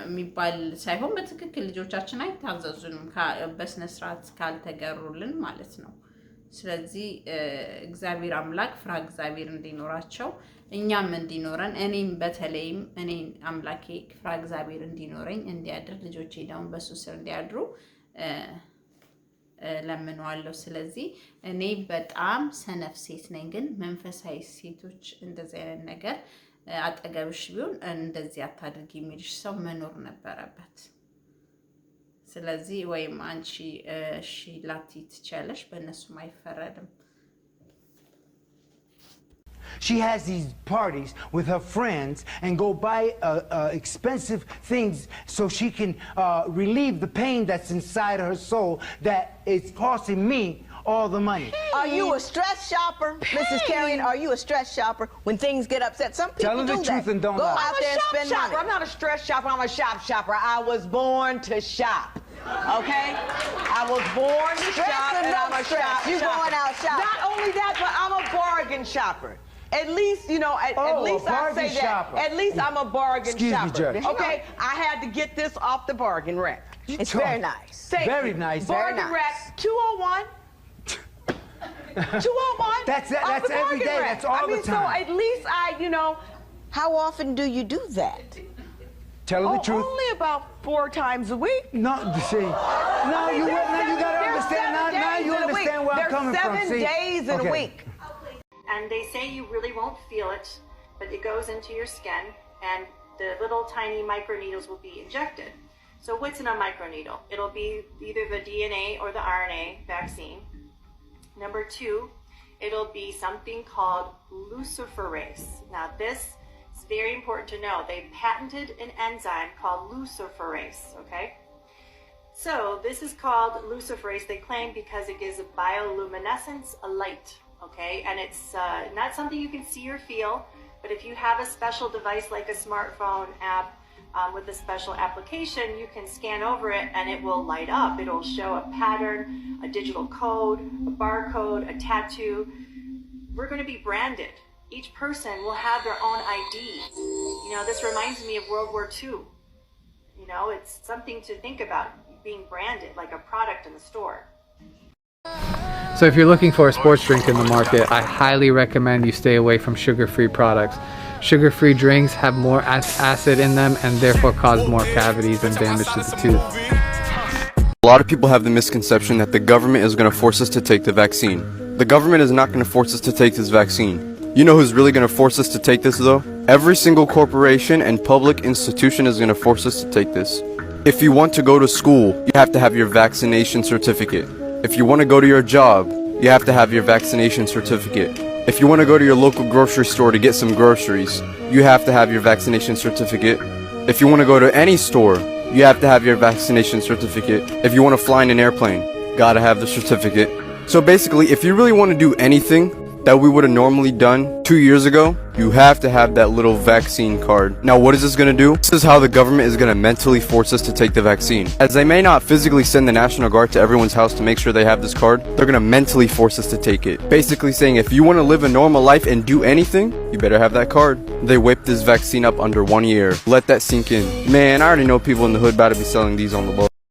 [SPEAKER 1] የሚባል ሳይሆን በትክክል ልጆቻችን አይታዘዙንም በስነ ስርዓት ካልተገሩልን ማለት ነው። ስለዚህ እግዚአብሔር አምላክ ፍራ እግዚአብሔር እንዲኖራቸው እኛም እንዲኖረን እኔም በተለይም እኔን አምላኬ ፍራ እግዚአብሔር እንዲኖረኝ እንዲያድር ልጆቼ ደግሞ በሱ ስር እንዲያድሩ ለምነዋለሁ። ስለዚህ እኔ በጣም ሰነፍ ሴት ነኝ፣ ግን መንፈሳዊ ሴቶች እንደዚህ አይነት ነገር አጠገብሽ ቢሆን እንደዚህ አታድርጊ የሚልሽ ሰው መኖር ነበረበት። ስለዚህ ወይም አንቺ እሺ ላቲ ትችያለሽ፣ በእነሱም አይፈረድም።
[SPEAKER 3] She has these parties with her friends and go buy expensive things so she can relieve the pain that's inside her soul that is costing me all the money.
[SPEAKER 20] Are you a stress shopper, Mrs. Carrion? Are you a stress shopper when things get upset? Some people
[SPEAKER 3] Tell her the truth and don't
[SPEAKER 20] go
[SPEAKER 3] lie.
[SPEAKER 20] out there and spend money.
[SPEAKER 21] I'm not a stress shopper. I'm a shop shopper. I was born to shop. Okay? I was born to shop and I'm a shop
[SPEAKER 20] You
[SPEAKER 21] shopper.
[SPEAKER 20] going out shopping?
[SPEAKER 21] Not only that, but I'm a bargain shopper. At least, you know, at least I say
[SPEAKER 3] shopper.
[SPEAKER 21] that. At least I'm a bargain
[SPEAKER 3] Excuse
[SPEAKER 21] shopper.
[SPEAKER 3] me, Judge.
[SPEAKER 21] Okay? I had to get this off the bargain rack.
[SPEAKER 20] It's very nice.
[SPEAKER 3] Very nice.
[SPEAKER 21] Bargain
[SPEAKER 20] Very
[SPEAKER 21] rack
[SPEAKER 20] nice.
[SPEAKER 21] 201. 201.
[SPEAKER 3] That's every day.
[SPEAKER 21] Rack.
[SPEAKER 3] That's all
[SPEAKER 21] I mean,
[SPEAKER 3] the time.
[SPEAKER 21] So at least
[SPEAKER 20] How often do you do that?
[SPEAKER 3] Tell her the truth.
[SPEAKER 21] Only about 4 times a week.
[SPEAKER 3] No, see. No, you gotta understand. Now you understand where I'm coming from.
[SPEAKER 21] There's 7 days in a week.
[SPEAKER 22] And they say you really won't feel it, but it goes into your skin and the little tiny microneedles will be injected. So what's in a microneedle? It'll be either the DNA or the RNA vaccine. Number 2, it'll be something called luciferase. Now this is very important to know. They patented an enzyme called luciferase, okay? So this is called luciferase, they claim, because it gives a bioluminescence, a light. Okay, and it's not something you can see or feel, but if you have a special device like a smartphone app with a special application, you can scan over it and it will light up. It'll show a pattern, a digital code, a barcode, a tattoo. We're going to be branded. Each person will have their own ID. You know, this reminds me of World War II. You know, it's something to think about, being branded like a product in the store.
[SPEAKER 11] So if you're looking for a sports drink in the market, I highly recommend you stay away from sugar-free products. Sugar-free drinks have more acid in them and therefore cause more cavities and damage to the tooth.
[SPEAKER 23] A lot of people have the misconception that the government is going to force us to take the vaccine. The government is not going to force us to take this vaccine. You know who's really going to force us to take this though? Every single corporation and public institution is going to force us to take this. If you want to go to school, you have to have your vaccination certificate. If you want to go to your job, you have to have your vaccination certificate. If you want to go to your local grocery store to get some groceries, you have to have your vaccination certificate. If you want to go to any store, you have to have your vaccination certificate. If you want to fly in an airplane, gotta have the certificate. So basically, if you really want to do anything that we would have normally done 2 years ago, you have to have that little vaccine card. Now what is this going to do? This is how the government is going to mentally force us to take the vaccine. As they may not physically send the National Guard to everyone's house to make sure they have this card, they're going to mentally force us to take it. Basically saying if you want to live a normal life and do anything, you better have that card. They whipped this vaccine up under 1 year. Let that sink in. Man, I already know people in the hood about to be selling these on the low.